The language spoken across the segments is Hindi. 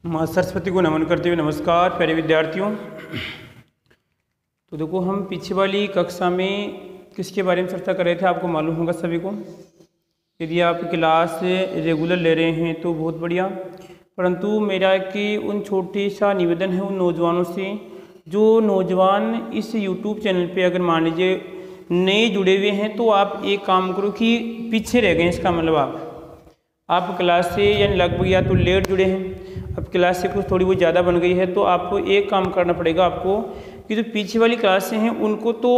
माँ सरस्वती को नमन करते हुए नमस्कार प्यारे विद्यार्थियों। तो देखो, हम पीछे वाली कक्षा में किसके बारे में चर्चा कर रहे थे, आपको मालूम होगा सभी को। यदि आप क्लास रेगुलर ले रहे हैं तो बहुत बढ़िया, परंतु मेरा कि उन छोटे सा निवेदन है उन नौजवानों से, जो नौजवान इस यूट्यूब चैनल पे अगर मान लीजिए नए जुड़े हुए हैं तो आप एक काम करो कि पीछे रह गए। इसका मतलब आप क्लास से यानी लगभग या तो लेट जुड़े हैं, अब क्लास से कुछ थोड़ी बहुत ज़्यादा बन गई है, तो आपको एक काम करना पड़ेगा आपको कि जो पीछे वाली क्लासें हैं उनको तो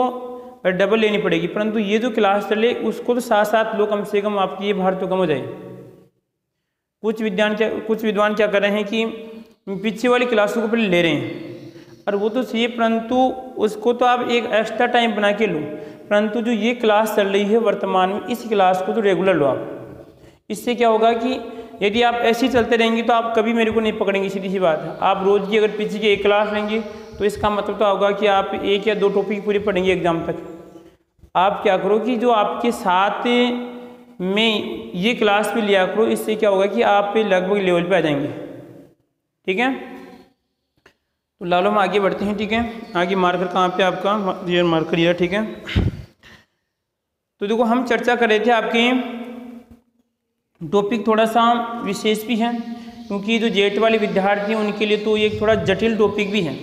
डबल लेनी पड़ेगी, परंतु ये जो क्लास चले उसको तो साथ साथ लो, कम से कम आपकी ये भार तो कम हो जाए। कुछ विद्वान क्या कर रहे हैं कि पीछे वाली क्लासों को पहले ले रहे हैं, और वो तो सही है, परंतु उसको तो आप एक एक्स्ट्रा टाइम बना के लो, परंतु जो ये क्लास चल रही है वर्तमान में इस क्लास को तो रेगुलर लो आप। इससे क्या होगा कि यदि आप ऐसे ही चलते रहेंगे तो आप कभी मेरे को नहीं पकड़ेंगे, सीधी सी बात है। आप रोज़ की अगर पीछे की एक क्लास लेंगे तो इसका मतलब तो होगा कि आप एक या दो टॉपिक पूरे पढ़ेंगे एग्जाम तक। आप क्या करो कि जो आपके साथ में ये क्लास भी लिया करो, इससे क्या होगा कि आप लगभग लेवल पे आ जाएंगे। ठीक है, तो लालो हम आगे बढ़ते हैं। ठीक है, आगे मार्कर कहाँ पे आपका मार्कर ये, ठीक है। तो देखो, हम चर्चा कर रहे थे, आपके टॉपिक थोड़ा सा विशेष भी है, क्योंकि जो जेट वाले विद्यार्थी हैं उनके लिए तो ये थोड़ा जटिल टॉपिक भी है।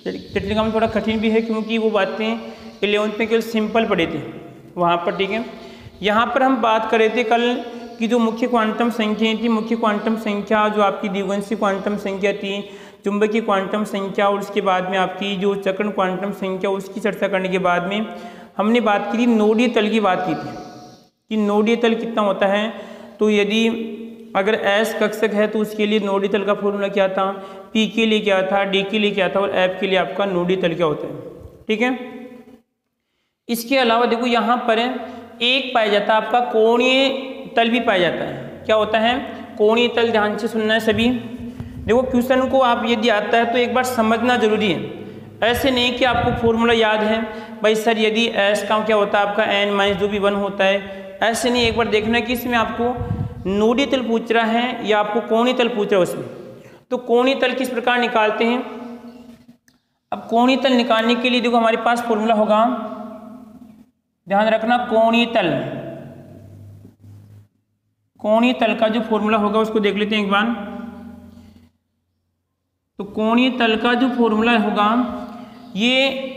जटिल का मतलब थोड़ा कठिन भी है, क्योंकि वो बातें 11th में केवल सिंपल पढ़े थे वहाँ पर। ठीक है, यहाँ पर हम बात कर रहे थे कल की जो मुख्य क्वांटम संख्याएँ थी, मुख्य क्वांटम संख्या जो आपकी द्विवंशी क्वांटम संख्या थी, चुंबकीय क्वांटम संख्या, और उसके बाद में आपकी जो चक्रण क्वांटम संख्या, उसकी चर्चा करने के बाद में हमने बात की थी नोडीय तल की बात की थी कि नोडीय तल कितना होता है। तो यदि अगर S कक्षक है तो उसके लिए नोडीय तल का फॉर्मूला क्या था, P के लिए क्या था, D के लिए क्या था, और F के लिए आपका नोडीय तल क्या होता है। ठीक है, इसके अलावा देखो यहाँ पर एक पाया जाता है आपका कोणीय तल भी पाया जाता है। क्या होता है कोणीय तल, ध्यान से सुनना है सभी। देखो, क्वेश्चन को आप यदि आता है तो एक बार समझना जरूरी है, ऐसे नहीं कि आपको फॉर्मूला याद है भाई सर यदि S का क्या होता है आपका n - जो भी 1 होता है, ऐसे नहीं। एक बार देखना कि इसमें आपको नोडीय तल पूछ रहा है या आपको कोणीय तल पूछ रहा है उसमें। तो कोणीय तल किस प्रकार निकालते हैं, अब कोणीय तल निकालने के लिए देखो हमारे पास फॉर्मूला होगा, ध्यान रखना। कोणीय तल का जो फॉर्मूला होगा उसको देख लेते हैं एक बार। तो कोणीय तल का जो फॉर्मूला होगा ये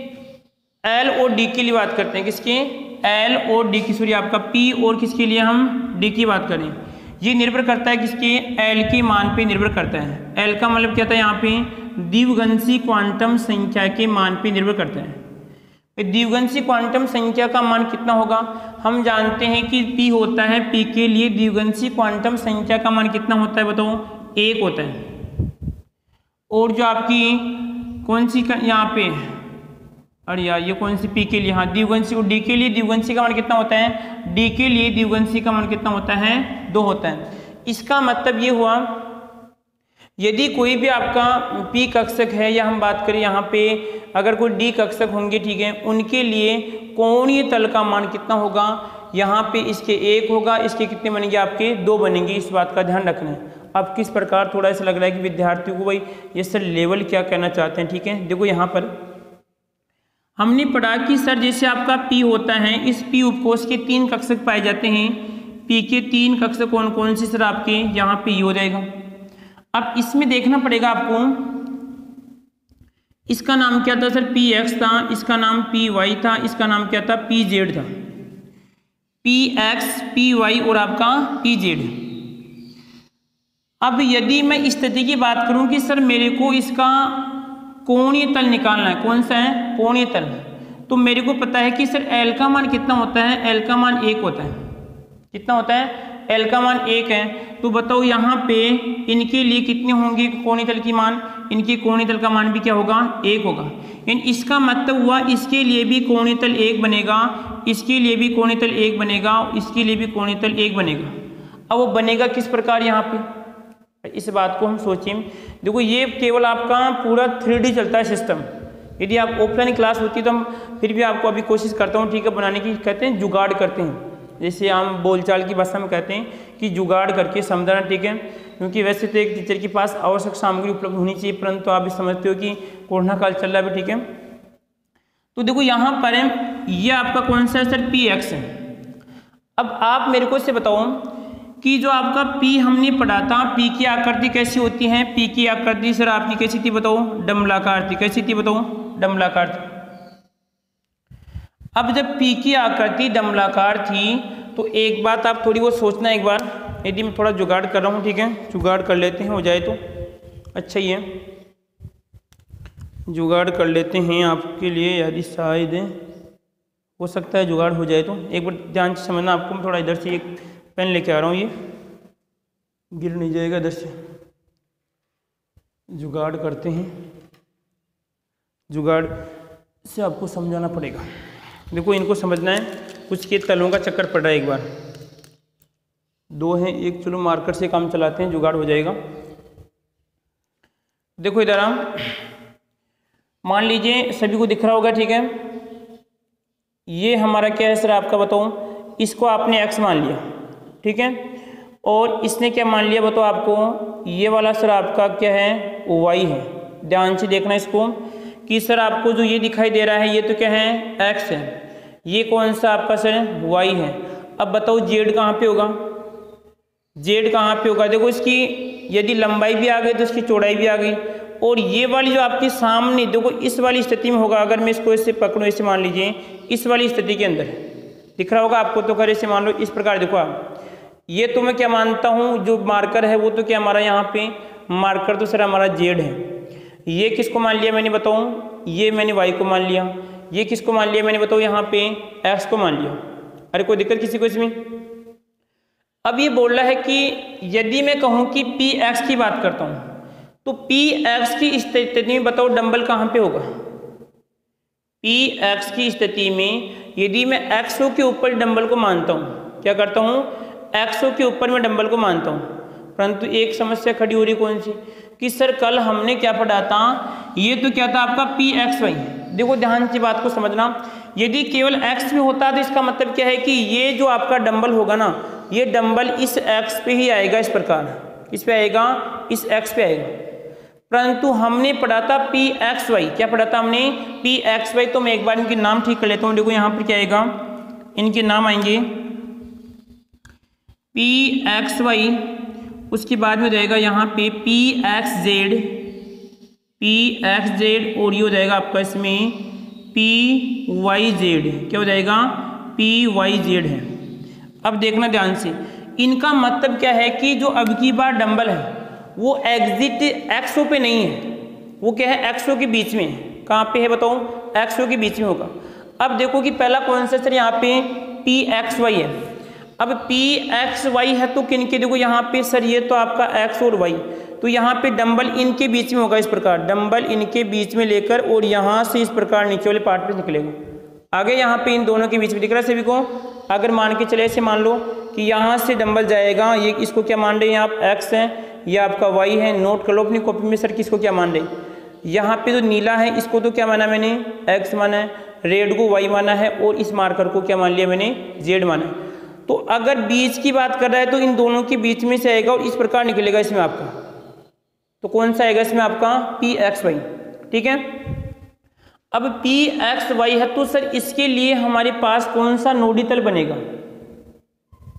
L और D के लिए बात करते हैं, किसके, L और D की, सॉरी आपका P और किसके लिए हम D की बात करें। ये निर्भर करता है किसके, L के मान पे निर्भर करता है। L का मतलब क्या था यहाँ पे, द्विवंशी क्वांटम संख्या के मान पे निर्भर करता है। द्विवंशी क्वांटम संख्या का मान कितना होगा, हम जानते हैं कि P होता है, P के लिए द्विवंशी क्वांटम संख्या का मान कितना होता है बताओ, 1 होता है। और जो आपकी कौन सी यहाँ पे, अरे यार ये कौन सी, P के लिए, हाँ द्विवंशी, और D के लिए द्विवंशी का मान कितना होता है, D के लिए द्विवंशी का मान कितना होता है, 2 होता है। इसका मतलब ये हुआ यदि कोई भी आपका P कक्षक है, या हम बात करें यहाँ पे अगर कोई D कक्षक होंगे, ठीक है, उनके लिए कोणीय तल का मान कितना होगा, यहाँ पे इसके 1 होगा, इसके कितने बनेंगे आपके 2 बनेंगे। इस बात का ध्यान रखना है। अब किस प्रकार थोड़ा ऐसा लग रहा है कि विद्यार्थियों को भाई ये सर लेवल क्या कहना चाहते हैं। ठीक है, देखो यहाँ पर हमने पढ़ा कि सर जैसे आपका P होता है, इस P उपकोष के 3 कक्षक पाए जाते हैं। P के 3 कक्षक कौन कौन से सर आपके, यहाँ पे ये हो जाएगा। अब इसमें देखना पड़ेगा आपको, इसका नाम क्या था सर, Px था, इसका नाम Py था, इसका नाम क्या था, Pz था। Px, Py और आपका Pz। अब यदि मैं स्थिति की बात करूं कि सर मेरे को इसका कोणीय तल निकालना है, कौन सा है, कोणीय तल, तो मेरे को पता है कि सर L का मान कितना होता है, L का मान 1 होता है। कितना होता है, L का मान 1 है। तो बताओ यहाँ पे इनके लिए कितने होंगे कोणीय तल की मान, इनके कोणीय तल का मान भी क्या होगा, 1 होगा। यानी इसका मतलब हुआ इसके लिए भी कोणीय तल 1 बनेगा, इसके लिए भी कोणीय तल 1 बनेगा, इसके लिए भी कोणीय तल 1 बनेगा। अब वो बनेगा किस प्रकार, यहाँ पे इस बात को हम सोचें। देखो, ये केवल आपका पूरा 3D चलता है सिस्टम। यदि आप ऑफलाइन क्लास होती तो हम फिर भी आपको अभी कोशिश करता हूँ, ठीक है, बनाने की, कहते हैं जुगाड़ करते हैं, जैसे हम बोलचाल की भाषा में कहते हैं कि जुगाड़ करके समझाना। ठीक है, क्योंकि वैसे तो एक टीचर के पास आवश्यक सामग्री उपलब्ध होनी चाहिए, परंतु आप भी समझते हो कि कोरोना काल चल रहा है, ठीक है। तो देखो यहाँ पर ये आपका कौन सा है सर, पी एक्स है। अब आप मेरे को इससे बताओ कि जो आपका P हमने पढ़ा था, P की आकृति कैसी होती है, P की आकृति सर आपकी कैसी थी बताओ, डमलाकार थी। कैसी थी बताओ, डमलाकार थी। अब जब P की आकृति डमलाकार थी तो एक बात आप थोड़ी बहुत सोचना एक बार, यदि मैं थोड़ा जुगाड़ कर रहा हूँ, ठीक है, जुगाड़ कर लेते हैं, हो जाए तो अच्छा ही है, जुगाड़ कर लेते हैं आपके लिए, यदि शायद हो सकता है जुगाड़ हो जाए तो। एक बार ध्यान से समझना, आपको मैं थोड़ा इधर से एक पेन लेके आ रहा हूँ, ये गिर नहीं जाएगा, इधर से जुगाड़ करते हैं, जुगाड़ से आपको समझाना पड़ेगा। देखो इनको समझना है, कुछ के तलों का चक्कर पड़ रहा है, एक बार दो हैं, एक चलो मार्कर से काम चलाते हैं, जुगाड़ हो जाएगा। देखो इधर हम मान लीजिए सभी को दिख रहा होगा, ठीक है, ये हमारा क्या है सर आपका बताओ, इसको आपने x मान लिया, ठीक है, और इसने क्या मान लिया बताओ आपको, ये वाला सर आपका क्या है, y है। ध्यान से देखना इसको कि सर आपको जो ये दिखाई दे रहा है ये तो क्या है, x है, ये कौन सा आपका सर y है। अब बताओ z कहाँ पे होगा, z कहाँ पे होगा, देखो इसकी यदि लंबाई भी आ गई तो इसकी चौड़ाई भी आ गई, और ये वाली जो आपके सामने देखो इस वाली स्थिति में होगा, अगर मैं इसको ऐसे पकड़ूँ, ऐसे मान लीजिए इस वाली स्थिति के अंदर दिख रहा होगा आपको, तो खैर ऐसे मान लो इस प्रकार। देखो आप ये तो मैं क्या मानता हूँ, जो मार्कर है वो तो क्या हमारा यहाँ पे मार्कर तो सर हमारा जेड है। ये किसको मान लिया मैंने बताऊँ, ये मैंने वाई को मान लिया, ये किसको मान लिया मैंने बताऊँ, यहाँ पे एक्स को मान लिया। अरे कोई दिक्कत किसी को इसमें। अब ये बोल रहा है कि यदि मैं कहूँ कि पी एक्स की बात करता हूँ, तो पी एक्स की स्थिति में बताओ डंबल कहाँ पे होगा। पी एक्स की स्थिति में यदि मैं एक्सओ के ऊपर डंबल को मानता हूँ, क्या करता हूँ, एक्सओ के ऊपर मैं डंबल को मानता हूँ, परंतु एक समस्या खड़ी हो रही कौन सी, कि सर कल हमने क्या पढ़ा था, ये तो क्या था आपका पी एक्स वाई। देखो ध्यान से बात को समझना, यदि केवल एक्स में होता तो इसका मतलब क्या है कि ये जो आपका डंबल होगा ना, ये डंबल इस एक्स पे ही आएगा, इस प्रकार इस पे आएगा, इस एक्स पे आएगा। परंतु हमने पढ़ा था पी एक्स वाई, क्या पढ़ा था हमने, पी एक्स वाई। तो मैं एक बार इनके नाम ठीक कर लेता हूँ। देखो यहाँ पर क्या आएगा, इनके नाम आएंगे पी एक्स वाई, उसके बाद में जाएगा यहाँ पे P x Z, P x Z, और ये हो जाएगा आपका इसमें पी वाई जेड, क्या हो जाएगा, पी वाई जेड है। अब देखना ध्यान से, इनका मतलब क्या है कि जो अब की बार डंबल है वो एग्जिट एक्सओ पे नहीं है, वो क्या है एक्सओ के बीच में है। कहाँ पे है बताओ, एक्सओ के बीच में होगा। अब देखो कि पहला कौन सा सर, यहाँ पे पी एक्स वाई है। अब पी एक्स वाई है तो किन के, देखो यहाँ पे सर ये तो आपका एक्स और वाई, तो यहाँ पे डंबल इनके बीच में होगा, इस प्रकार डंबल इनके बीच में लेकर और यहाँ से इस प्रकार नीचे वाले पार्ट पे निकलेगा। आगे यहाँ पे इन दोनों के बीच में दिख रहा है सभी को। अगर मान के चले ऐसे मान लो कि यहाँ से डंबल जाएगा, ये इसको क्या मान रहे हैं आप, एक्स है, ये आपका वाई है। नोट कर लो अपनी कॉपी में सर किसको क्या मान रहे। यहाँ पे जो नीला है इसको तो क्या माना मैंने, एक्स माना है, रेड को वाई माना है, और इस मार्कर को क्या मान लिया मैंने, जेड माना है। तो अगर बीच की बात कर रहा है तो इन दोनों के बीच में से आएगा और इस प्रकार निकलेगा इसमें आपका, तो कौन सा आएगा इसमें आपका, पी एक्स वाई, ठीक है। अब पी एक्स वाई है तो सर इसके लिए हमारे पास कौन सा नोडी तल बनेगा,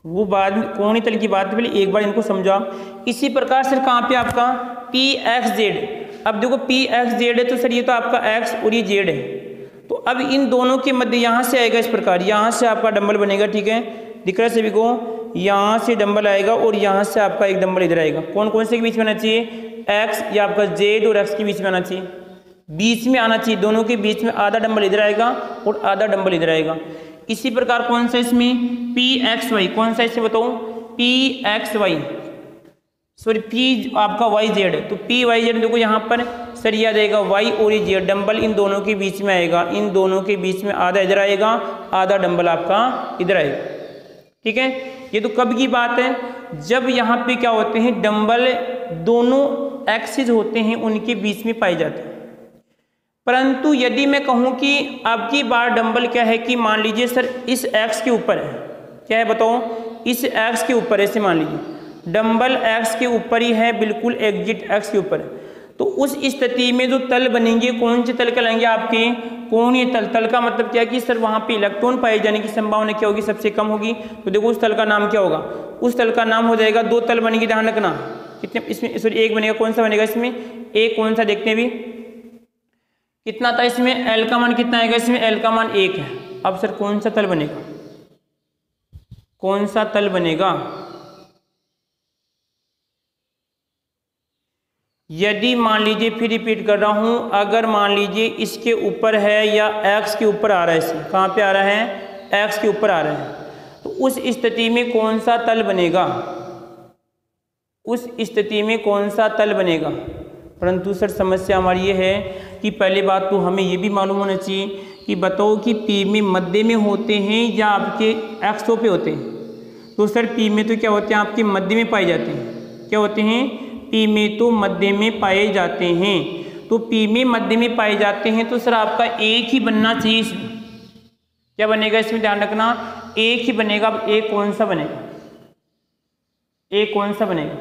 वो बाद में कोणी तल की बात, पहले एक बार इनको समझा। इसी प्रकार सर कहाँ पे आपका पी एक्स जेड। अब देखो पी एक्स जेड है तो सर ये तो आपका एक्स और ये जेड है, तो अब इन दोनों के मध्य यहाँ से आएगा इस प्रकार, यहाँ से आपका डंबल बनेगा, ठीक है, दिख रहा है सभी को। यहाँ से डंबल आएगा और यहाँ से आपका एक डंबल इधर आएगा। कौन कौन से के बीच में आना चाहिए, एक्स या आपका जेड और एक्स के बीच में आना चाहिए, बीच में आना चाहिए। दोनों के बीच में आधा डंबल इधर आएगा और आधा डंबल इधर आएगा। इसी प्रकार कौन सा इसमें पी एक्स वाई, कौन सा इसमें बताओ, P X Y, sorry P आपका वाई जेड है, तो पी वाई जेड देखो यहाँ पर सर ये आ जाएगा वाई और ये जेड, डंबल इन दोनों के बीच में आएगा, इन दोनों के बीच में आधा इधर आएगा, आधा डंबल आपका इधर आएगा, ठीक है। ये तो कब की बात है, जब यहाँ पे क्या होते हैं, डंबल दोनों एक्सिस होते हैं उनके बीच में पाए जाते हैं। परंतु यदि मैं कहूँ कि अब की बार डंबल क्या है कि मान लीजिए सर इस एक्स के ऊपर है, क्या है बताओ, इस एक्स के ऊपर ऐसे मान लीजिए, डंबल एक्स के ऊपर ही है, बिल्कुल एग्जिट एक्स के ऊपर है। तो उस स्थिति में जो तल बनेंगे कौन से तल कहलाएंगे आपके, कोणीय तल। तल का मतलब क्या है कि सर वहाँ पे इलेक्ट्रॉन पाए जाने की संभावना क्या होगी, सबसे कम होगी। तो देखो उस तल का नाम क्या होगा, उस तल का नाम हो जाएगा, दो तल बनेंगे, ध्यान रखना कितने इसमें, सॉरी एक बनेगा, कौन सा बनेगा इसमें, एक कौन सा देखते हैं भी, कितना था इसमें, एल का मान कितना आएगा इसमें, एल का मान 1 है। अब सर कौन सा तल बनेगा, कौन सा तल बनेगा, यदि मान लीजिए, फिर रिपीट कर रहा हूं, अगर मान लीजिए इसके ऊपर है या एक्स के ऊपर आ रहा है, इसे कहाँ पे आ रहा है, एक्स के ऊपर आ रहा है, तो उस स्थिति में कौन सा तल बनेगा, उस स्थिति में कौन सा तल बनेगा। परंतु सर समस्या हमारी ये है कि पहली बात तो हमें ये भी मालूम होना चाहिए कि बताओ कि पी में मध्य में होते हैं या आपके एक्सों पे होते हैं। तो सर पी में तो क्या होते हैं, आपके मध्य में पाए जाते हैं, क्या होते हैं, पी में तो मध्य में पाए जाते हैं। तो पी में मध्य में पाए जाते हैं तो सर आपका एक ही बनना चाहिए इसमें, क्या बनेगा इसमें, ध्यान रखना एक ही बनेगा। अब एक कौन सा बनेगा, एक कौन सा बनेगा,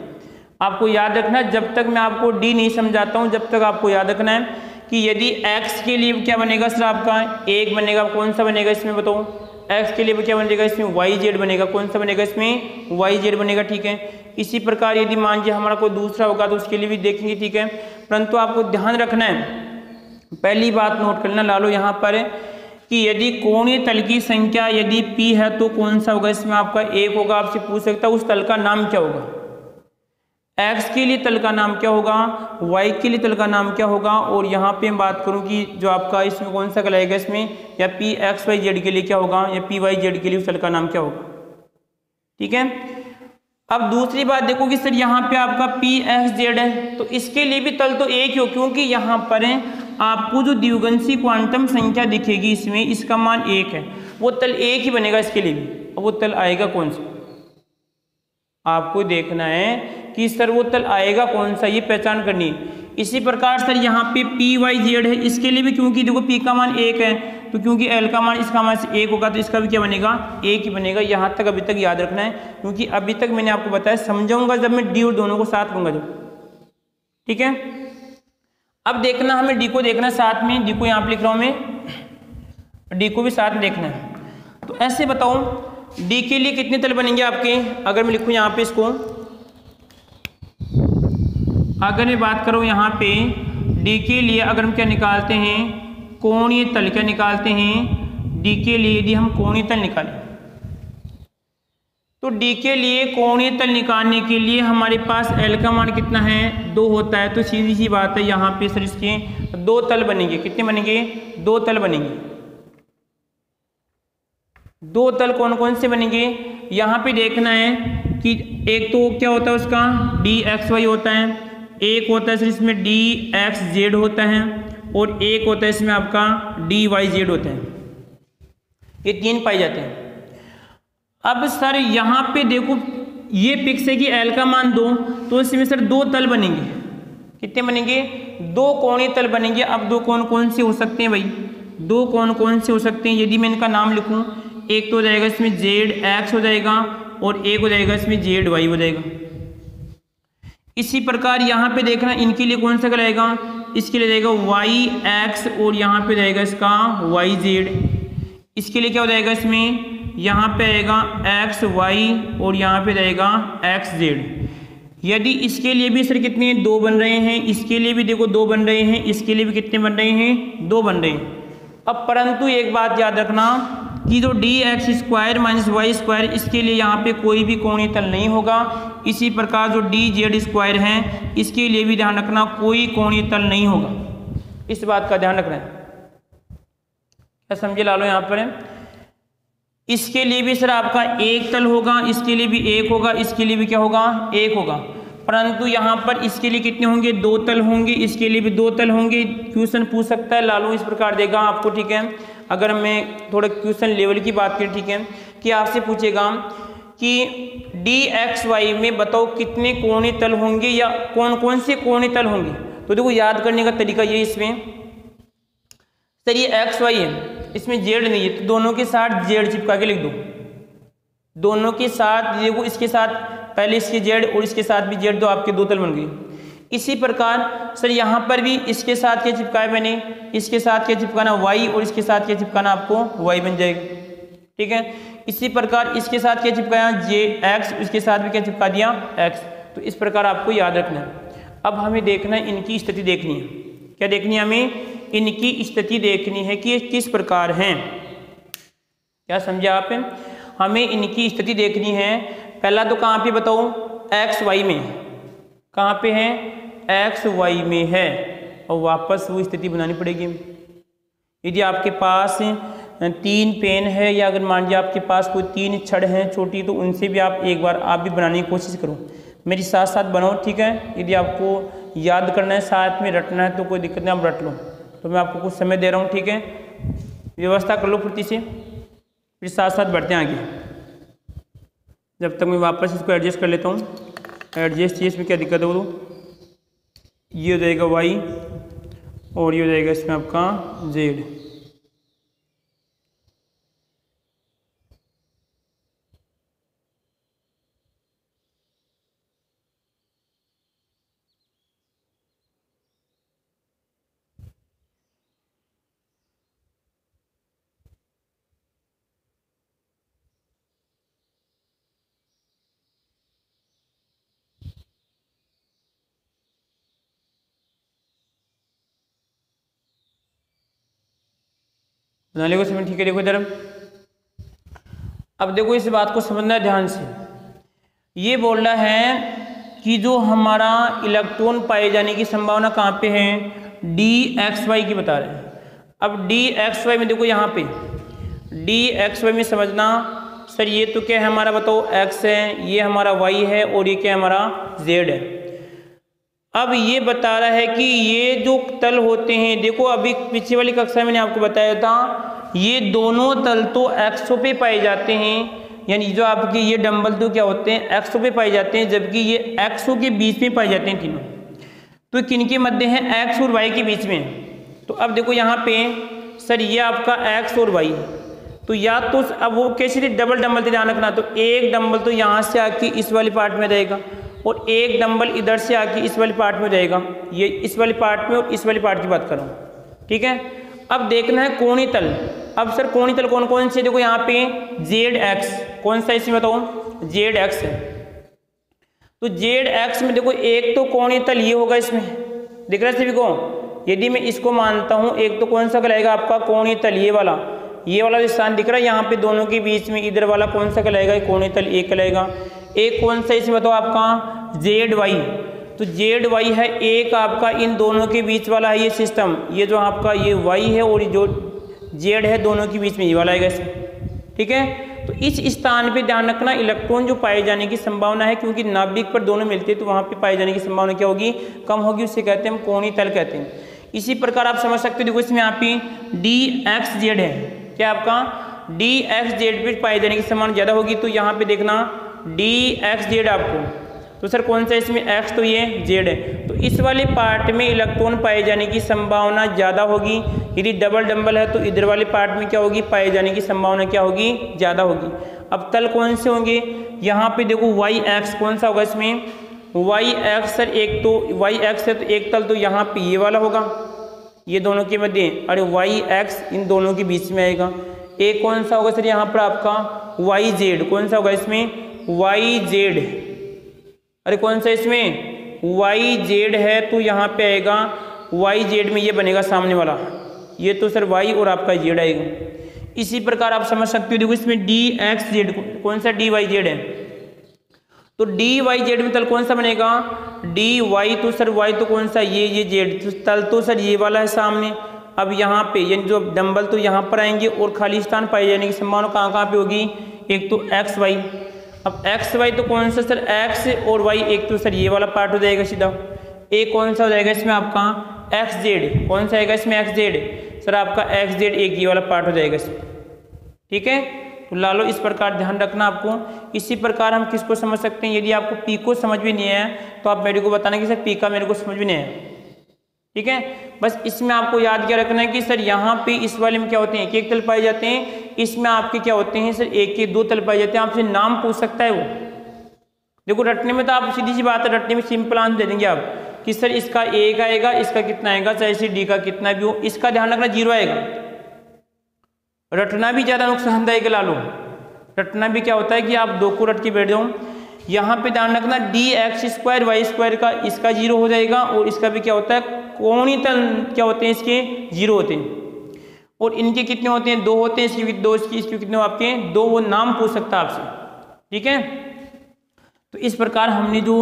आपको याद रखना, जब तक मैं आपको डी नहीं समझाता हूं जब तक आपको याद रखना है कि यदि x के लिए क्या बनेगा सर आपका एक बनेगा, कौन सा बनेगा इसमें बताओ, x के लिए क्या बनेगा इसमें, वाई जेड बनेगा, कौन सा बनेगा इसमें, वाई जेड बनेगा, ठीक है। इसी प्रकार यदि मान लीजिए हमारा कोई दूसरा होगा तो उसके लिए भी देखेंगे, ठीक है। परंतु आपको ध्यान रखना है, पहली बात नोट कर लेना लालो यहाँ पर कि यदि कोणीय तल की संख्या यदि p है तो कौन सा होगा इसमें, आपका एक होगा। आपसे पूछ सकता है उस तल का नाम क्या होगा, x के लिए तल का नाम क्या होगा, y के लिए तल का नाम क्या होगा, और यहाँ पे मैं बात करूँ कि जो आपका इसमें कौन सा कहलाएगा इसमें, या पी एक्स वाई जेड के लिए क्या होगा, या पी वाई जेड के लिए उस तल का नाम क्या होगा, ठीक है। अब दूसरी बात देखो कि सर यहाँ पे आपका पी एक्स जेड है तो इसके लिए भी तल तो एक ही हो, क्योंकि यहाँ पर आपको जो द्विगुणसी क्वांटम संख्या दिखेगी इसमें, इसका मान 1 है, वो तल एक ही बनेगा इसके लिए भी। अब वो तल आएगा कौन सा, आपको देखना है कि सर वो तल आएगा कौन सा, ये पहचान करनी है। इसी प्रकार सर यहाँ पे पी वाई जेड है, इसके लिए भी क्योंकि देखो पी का मान 1 है तो क्योंकि एल का मान इसका मान से 1 होगा तो इसका भी क्या बनेगा, 1 ही बनेगा। यहाँ तक अभी तक याद रखना है, क्योंकि अभी तक मैंने आपको बताया, समझाऊंगा जब मैं डी और दोनों को साथ लूंगा जब, ठीक है। अब देखना हमें डी को देखना साथ में, डी को यहाँ पे लिख रहा हूँ मैं, डी को भी साथ में देखना है। तो ऐसे बताओ डी के लिए कितने तल बनेंगे आपके, अगर मैं लिखूँ यहाँ पे इसको, अगर मैं बात करूँ यहाँ पे डी के लिए, अगर हम क्या निकालते हैं, कोणीय तल, क्या निकालते हैं डी के लिए, यदि हम कोणीय तल निकालें तो डी के लिए कोणीय तल निकालने के लिए हमारे पास एल का मान कितना है, 2 होता है। तो सीधी सी बात है यहाँ पे सर इसके 2 तल बनेंगे, कितने बनेंगे, 2 तल बनेंगे। 2 तल कौन कौन से बनेंगे, यहाँ पे देखना है कि एक तो क्या होता है उसका डी एक्स वाई होता है, एक होता है सर इसमें डी एक्स जेड होता है, और एक होता है इसमें आपका डी वाई जेड होता है, ये 3 पाए जाते हैं। अब सर यहाँ पे देखो ये फिक्स है कि एल का मान 2, तो इसमें सर 2 तल बनेंगे, कितने बनेंगे, 2 कोणीय तल बनेंगे। अब 2 कौन कौन से हो सकते हैं भाई, 2 कौन कौन से हो सकते हैं, यदि मैं इनका नाम लिखूं, एक तो हो जाएगा इसमें जेड एक्स हो जाएगा, और एक हो जाएगा इसमें जेड वाई हो जाएगा। इसी प्रकार यहाँ पे देखना इनके लिए कौन सा कहलाएगा, इसके लिए जाएगा वाई एक्स, और यहाँ पे जाएगा इसका वाई जेड। इसके लिए क्या हो जाएगा इसमें, यहाँ पे आएगा एक्स वाई, और यहाँ पे जाएगा एक्स जेड। यदि इसके लिए भी सर कितने 2 बन रहे हैं, इसके लिए भी देखो 2 बन रहे हैं, इसके लिए भी कितने बन रहे हैं, 2 बन रहे हैं। अब परंतु एक बात याद रखना कि जो D X square minus Y square, इसके लिए यहाँ पे कोई भी कोणीय तल नहीं होगा। इसी प्रकार जो डी जेड स्क्वायर है, इसके लिए भी ध्यान रखना कोई कोणीय तल नहीं होगा, इस बात का ध्यान रखना है। क्या समझे लालो यहाँ पर, इसके लिए भी सर आपका 1 तल होगा, इसके लिए भी 1 होगा, इसके लिए भी क्या होगा, 1 होगा। परंतु यहाँ पर इसके लिए कितने होंगे, 2 तल होंगे, इसके लिए भी 2 तल होंगे। क्वेश्चन पूछ सकता है लालू इस प्रकार देगा आपको, ठीक है। अगर मैं थोड़ा क्वेश्चन लेवल की बात करें, ठीक है, कि आपसे पूछेगा कि डी एक्स वाई में बताओ कितने कोणीय तल होंगे या कौन कौन से कोणीय तल होंगे। तो देखो याद करने का तरीका ये, इसमें सर ये एक्स वाई है, इसमें जेड नहीं है, तो दोनों के साथ जेड चिपका के लिख दो, दोनों के साथ देखो, इसके साथ पहले इसके जेड और इसके साथ भी जेड, तो आपके दो तल बन गए। इसी प्रकार सर यहाँ पर भी इसके साथ क्या चिपकाया मैंने, इसके साथ क्या चिपकाना वाई, और इसके साथ क्या चिपकाना आपको वाई बन जाएगा। ठीक है, इसी प्रकार इसके साथ क्या चिपकाया जे एक्स, इसके साथ भी क्या चिपका दिया एक्स। तो इस प्रकार आपको याद रखना है। अब हमें देखना है इनकी स्थिति देखनी है। क्या देखनी है हमें, इनकी स्थिति देखनी है कि ये किस प्रकार हैं। क्या समझे आप, हमें इनकी स्थिति देखनी है। पहला तो कहाँ पे बताओ, एक्स वाई में, कहाँ पे है एक्स वाई में है, और वापस वो स्थिति बनानी पड़ेगी। यदि आपके पास 3 पेन है, या अगर मान लीजिए आपके पास कोई 3 छड़ हैं छोटी, तो उनसे भी आप एक बार आप भी बनाने की कोशिश करो, मेरी साथ साथ बनाओ। ठीक है, यदि आपको याद करना है साथ में रटना है तो कोई दिक्कत नहीं, आप रट लो। तो मैं आपको कुछ समय दे रहा हूँ, ठीक है, व्यवस्था कर लो फुर्ती से, फिर साथ साथ बढ़ते हैं आगे। जब तक मैं वापस इसको एडजस्ट कर लेता हूँ। एडजस्ट ये, इसमें क्या दिक्कत है, वो ये हो जाएगा वाई, और ये हो जाएगा इसमें आपका जेड। बना लेगा समझ, ठीक है। देखो इधर, अब देखो इस बात को समझना है ध्यान से। ये बोल रहा है कि जो हमारा इलेक्ट्रॉन पाए जाने की संभावना कहाँ पे है, डी एक्स वाई की बता रहे हैं। अब डी एक्स वाई में देखो, यहाँ पे डी एक्स वाई में समझना, सर ये तो क्या है हमारा, बताओ एक्स है, ये हमारा वाई है, और ये क्या है हमारा जेड है। अब ये बता रहा है कि ये जो तल होते हैं, देखो अभी पिछली वाली कक्षा में मैंने आपको बताया था, ये दोनों तल तो एक्सों पे पाए जाते हैं, यानी जो आपके ये डंबल तो क्या होते हैं एक्सों पे पाए जाते हैं, जबकि ये एक्सों के बीच में पाए जाते हैं तीनों। तो किन के मध्य हैं, एक्स और वाई के बीच में। तो अब देखो यहाँ पे सर ये आपका एक्स और वाई, तो या तो अब वो कैसे डबल डंबल से ध्यान रखना, तो एक डंबल तो यहाँ से आके इस वाले पार्ट में रहेगा, और एक डंबल इधर से आके इस वाले पार्ट में जाएगा। ये इस वाले पार्ट में और इस वाले पार्ट की बात कर रहा हूँ, ठीक है। अब देखना है कोणीय तल। अब सर कोणीय तल कौन कौन से, देखो यहाँ पे जेड एक्स, कौन सा इसमें बताओ, जेड एक्स है। तो जेड एक्स में देखो एक तो कोणीय तल ये होगा, इसमें दिख रहा है सभी को। यदि मैं इसको मानता हूँ, एक तो कौन सा कहलाएगा आपका कोणीय तल, ये वाला जो स्थान दिख रहा है यहाँ पे दोनों के बीच में, इधर वाला कौन सा कहलाएगा, कोणीय तल एक कहलाएगा। एक कौन सा इसमें बताओ आपका जेड वाई, तो जेड वाई है एक आपका इन दोनों के बीच वाला है ये सिस्टम, ये जो आपका ये वाई है और जो जेड है दोनों के बीच में ये वाला आएगा इसमें, ठीक है। तो इस स्थान पे ध्यान रखना, इलेक्ट्रॉन जो पाए जाने की संभावना है, क्योंकि नाभिक पर दोनों मिलते हैं तो वहाँ पे पाए जाने की संभावना क्या होगी, कम होगी, उससे कहते हैं हम कोणीय तल कहते हैं। इसी प्रकार आप समझ सकते हो, देखो इसमें यहाँ पे डी एक्स जेड है, क्या आपका डी एक्स जेड पे पाए जाने की संभावना ज़्यादा होगी। तो यहाँ पे देखना डी एक्स जेड आपको, तो सर कौन सा इसमें एक्स, तो ये जेड है, तो इस वाले पार्ट में इलेक्ट्रॉन पाए जाने की संभावना ज़्यादा होगी। यदि डबल डंबल है तो इधर वाले पार्ट में क्या होगी, पाए जाने की संभावना क्या होगी, ज़्यादा होगी। अब तल कौन से होंगे, यहाँ पे देखो वाई एक्स, कौन सा होगा इसमें वाई एक्स, सर एक तो वाई एक्स है तो एक तल तो यहाँ पे ये वाला होगा, ये दोनों के मध्य, अरे वाई एक्स इन दोनों के बीच में आएगा। एक कौन सा होगा सर यहाँ पर आपका वाई जेड, कौन सा होगा इसमें वाई जेड, अरे कौन सा इसमें वाई जेड है, तो यहाँ पे आएगा वाई जेड में ये बनेगा सामने वाला, ये तो सर वाई और आपका जेड आएगा। इसी प्रकार आप समझ सकते हो, देखो इसमें डी एक्स जेड, कौन सा डी वाई जेड है, तो डी वाई जेड में तल कौन सा बनेगा डी वाई, तो सर वाई तो कौन सा ये जेड, तो तल तो सर ये वाला है सामने। अब यहाँ पे यानी जो डंबल तो यहाँ पर आएंगे और खाली स्थान पाए जाने की संभावना कहाँ कहाँ पे होगी, एक तो एक्स वाई। अब एक्स वाई तो कौन सा सर एक्स और वाई, एक तो सर ये वाला पार्ट हो जाएगा सीधा। एक कौन सा हो जाएगा इसमें आपका एक्स जेड, कौन सा आएगा इसमें एक्स जेड, सर आपका एक्स जेड एक ये वाला पार्ट हो जाएगा इसमें, ठीक है। तो ला लो, इस प्रकार ध्यान रखना आपको। इसी प्रकार हम किसको समझ सकते हैं, यदि आपको पी को समझ भी नहीं आया तो आप मेरे को बताना कि सर पी का मेरे को समझ भी नहीं आया, ठीक है। बस इसमें आपको याद क्या रखना है कि सर यहाँ पे इस वाले में क्या होते हैं, एक एक तल पाए जाते हैं, इसमें आपके क्या होते हैं सर, एक के दो तल पाए जाते हैं। आपसे नाम पूछ सकता है वो। देखो रटने में तो आप सीधी सी बात है, रटने में सिंपल आंसर दे देंगे आप कि सर इसका एक आएगा, इसका कितना आएगा, चाहे इसे डी का कितना भी हो, इसका ध्यान रखना 0 आएगा। रटना भी ज़्यादा नुकसानदायक ला लो। रटना भी क्या होता है कि आप 2 को रट के बैठ जाओ। यहाँ पे ध्यान रखना dx² y² का इसका 0 हो जाएगा, और इसका भी क्या होता है, कोणीय तल क्या होते हैं इसके 0 होते हैं। और इनके कितने होते हैं, 2 होते हैं, इसके 2, इसके कितने आपके 2, वो नाम पूछ सकता है आपसे। ठीक है, तो इस प्रकार हमने जो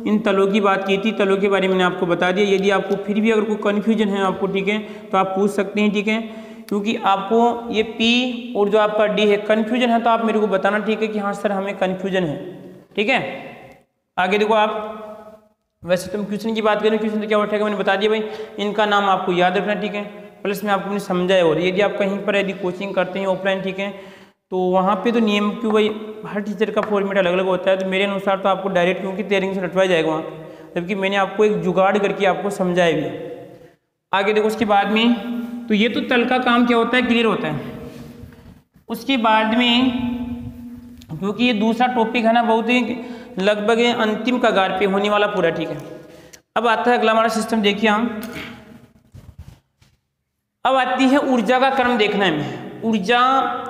इन तलों की बात की थी, तलों के बारे में मैंने आपको बता दिया। यदि आपको फिर भी अगर कोई कन्फ्यूजन है आपको, ठीक है, तो आप पूछ सकते हैं। ठीक है, क्योंकि आपको ये P और जो आपका D है कन्फ्यूजन है, तो आप मेरे को बताना, ठीक है, कि हाँ सर हमें कन्फ्यूजन है। ठीक है, आगे देखो आप, वैसे तुम क्वेश्चन की बात करें, क्वेश्चन तो क्या उठेगा मैंने बता दिया भाई, इनका नाम आपको याद रखना। ठीक है, प्लस में आपको मैंने समझाया। और यदि आप कहीं पर यदि कोचिंग करते हैं ऑफलाइन, ठीक है, तो वहाँ पे तो नियम क्यों भाई, हर टीचर का फॉर्मेट अलग अलग होता है। तो मेरे अनुसार तो आपको डायरेक्ट क्योंकि तैयारी से रटवाया जाएगा वहाँ पे, जबकि मैंने आपको एक जुगाड़ करके आपको समझाया भी। आगे देखो उसके बाद में, तो ये तो तल का काम क्या होता है, क्लियर होता है। उसके बाद में, क्योंकि ये दूसरा टॉपिक है ना, बहुत ही लगभग अंतिम कगार पे होने वाला पूरा। ठीक है, अब आता है अगला हमारा सिस्टम, देखिए हम अब आती है ऊर्जा का क्रम देखना है। ऊर्जा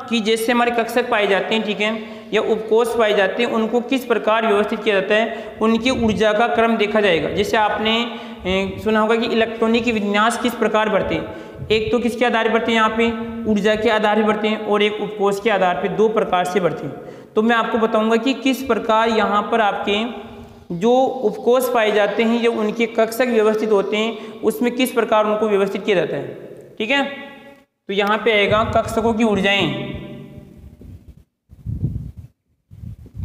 की जैसे हमारे कक्षक पाए जाते हैं, ठीक है, या उपकोष पाए जाते हैं, उनको किस प्रकार व्यवस्थित किया जाता है, उनकी ऊर्जा का क्रम देखा जाएगा। जैसे आपने सुना होगा कि इलेक्ट्रॉनिक विन्यास किस प्रकार बढ़ते हैं। एक तो किसके आधार पर बढ़ते हैं, यहाँ पे ऊर्जा के आधार पर बढ़ते हैं, और एक उपकोष के आधार पर, 2 प्रकार से बढ़ते हैं। तो मैं आपको बताऊंगा कि किस प्रकार यहाँ पर आपके जो उपकोष पाए जाते हैं, जो उनके कक्षक व्यवस्थित होते हैं, उसमें किस प्रकार उनको व्यवस्थित किया जाता है। ठीक है, तो यहाँ पे आएगा कक्षकों की ऊर्जाएं,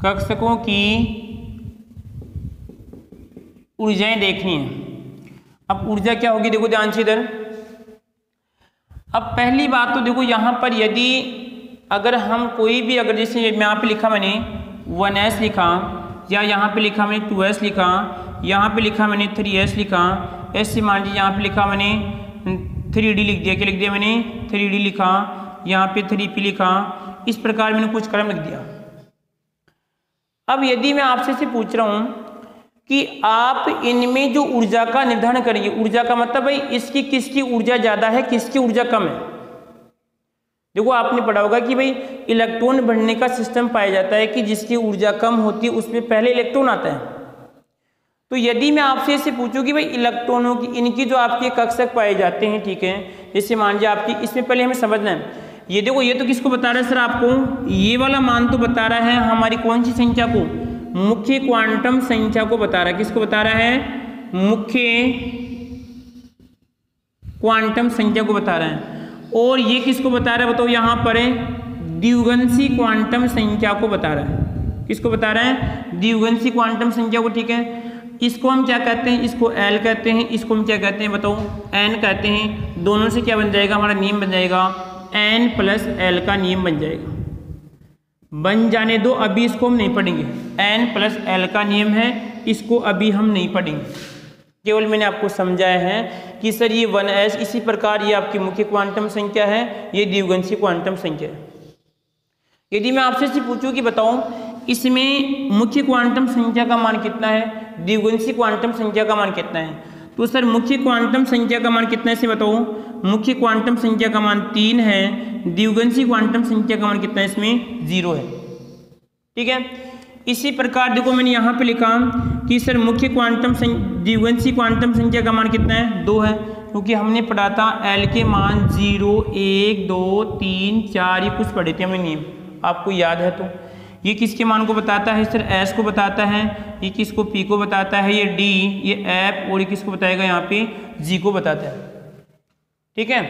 कक्षकों की ऊर्जाएं देखनी है। अब ऊर्जा क्या होगी, देखो ध्यान से इधर। अब पहली बात तो देखो यहाँ पर, यदि अगर हम कोई भी, अगर जैसे यहाँ पे लिखा मैंने 1s लिखा, या यहाँ पे लिखा मैंने 2s लिखा, यहाँ पे लिखा मैंने 3s लिखा, ऐसे मान लीजिए यहाँ पे लिखा मैंने 3D लिख दिया। क्या लिख दिया मैंने, 3D लिखा, यहाँ पे 3P लिखा, इस प्रकार मैंने कुछ क्रम लिख दिया। अब यदि मैं आपसे से पूछ रहा हूँ कि आप इनमें जो ऊर्जा का निर्धारण करेंगे, ऊर्जा का मतलब भाई इसकी किसकी ऊर्जा ज़्यादा है, किसकी ऊर्जा कम है। देखो आपने पढ़ा होगा कि भाई इलेक्ट्रॉन बढ़ने का सिस्टम पाया जाता है कि जिसकी ऊर्जा कम होती है उसमें पहले इलेक्ट्रॉन आता है। तो यदि मैं आपसे इसे पूछूं कि भाई इलेक्ट्रॉनों की, इनकी जो आपके कक्षक पाए जाते हैं, ठीक है, जैसे मान लीजिए आपकी, इसमें पहले हमें समझना है, ये देखो ये तो किसको बता रहा है सर, आपको ये वाला मान तो बता रहा है हमारी कौन सी संख्या को, मुख्य क्वांटम संख्या को बता रहा है। किसको बता रहा है, मुख्य क्वांटम संख्या को बता रहा है। और ये किसको बता रहा है बताओ, यहाँ पर द्विगुणसी क्वांटम संख्या को बता रहा है। किसको बता रहा है, द्विगुणसी क्वांटम संख्या को। ठीक है, इसको हम क्या कहते हैं, इसको L कहते हैं, इसको हम क्या कहते हैं बताओ, N कहते हैं। दोनों से क्या बन जाएगा, हमारा नियम बन जाएगा N + L का नियम बन जाएगा। बन जाने दो, अभी इसको हम नहीं पढ़ेंगे। N + L का नियम है, इसको अभी हम नहीं पढ़ेंगे, केवल मैंने आपको समझाया है कि सर ये 1s, इसी प्रकार ये आपकी मुख्य क्वांटम संख्या है, ये द्विगुणसी क्वांटम संख्या है। यदि मैं आपसे पूछूं कि बताओ इसमें मुख्य क्वांटम संख्या का मान कितना है, द्विगुणसी क्वांटम संख्या का मान कितना है, तो सर मुख्य क्वांटम संख्या का मान कितना है इसे बताओ। मुख्य क्वांटम संख्या का मान 3 है, द्विगुणसी क्वांटम संख्या का मान कितना है, इसमें 0 है। ठीक है, इसी प्रकार देखो मैंने यहाँ पे लिखा कि सर मुख्य क्वांटम द्विगुणसी क्वांटम संख्या का मान कितना है, 2 है, क्योंकि हमने पढ़ा था L के मान 0, 1, 2, 3, 4 ये कुछ पढ़े थे हमने नियम, आपको याद है। तो ये किसके मान को बताता है सर, S को बताता है, ये किसको P को बताता है, ये D, ये F, और ये किसको बताएगा यहाँ पे G को बताता है। ठीक है,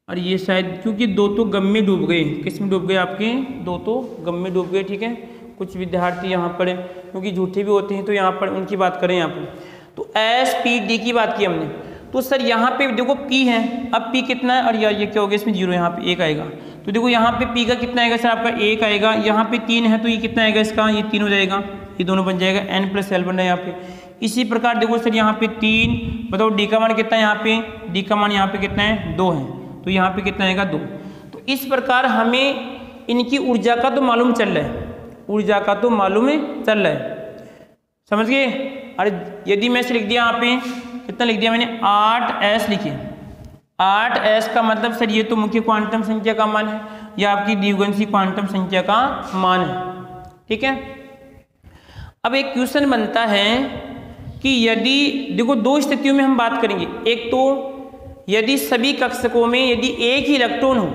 और ये शायद क्योंकि 2 तो गम में डूब गए, किस में डूब गए आपके, 2 तो गम में डूब गए। ठीक है, कुछ विद्यार्थी यहाँ पर क्योंकि झूठे भी होते हैं तो यहाँ पर उनकी बात करें यहाँ पर, तो S P D की बात की हमने, तो सर यहाँ पे देखो P है, अब P कितना है, और यार ये क्या हो गया, इसमें 0, यहाँ पे 1 आएगा, तो देखो यहाँ पे P का कितना आएगा सर आपका 1 आएगा, यहाँ पे 3 है तो ये कितना आएगा इसका, ये 3 हो जाएगा, ये दोनों बन जाएगा, N + L बन रहा है यहाँ पे। इसी प्रकार देखो सर यहाँ पे 3, बताओ D का मान कितना है, यहाँ पे D का मान यहाँ पे कितना है, 2 है, तो यहाँ पे कितना आएगा 2। तो इस प्रकार हमें इनकी ऊर्जा का तो मालूम चल रहा है, ऊर्जा का तो मालूम चल रहा है, समझ गए। अरे यदि मैं लिख दिया यहाँ पे कितना लिख दिया मैंने 8s लिखिए। 8s का मतलब सर ये तो मुख्य क्वांटम संख्या का मान है, या आपकी द्विगुणित क्वांटम संख्या का मान है, ठीक है। अब एक क्वेश्चन बनता है कि यदि देखो दो स्थितियों में हम बात करेंगे, एक तो यदि सभी कक्षकों में यदि एक ही इलेक्ट्रॉन हो,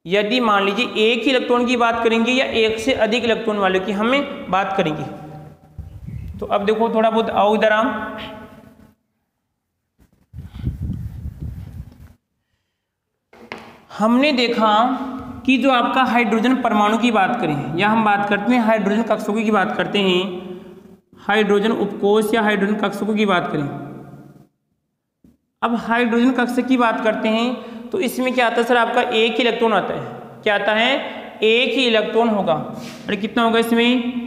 यदि मान लीजिए एक ही इलेक्ट्रॉन की बात करेंगे या एक से अधिक इलेक्ट्रॉन वालों की हमें बात करेंगे। तो अब देखो थोड़ा बहुत आओ इधर आम, हमने देखा कि जो आपका हाइड्रोजन परमाणु की बात करें या हम बात करते हैं हाइड्रोजन कक्षकों की बात करते हैं, हाइड्रोजन उपकोष या हाइड्रोजन कक्षकों की बात करें। अब हाइड्रोजन कक्षक की बात करते हैं तो इसमें क्या आता है सर, आपका एक ही इलेक्ट्रॉन आता है। क्या आता है, एक ही इलेक्ट्रॉन होगा। और कितना होगा इसमें,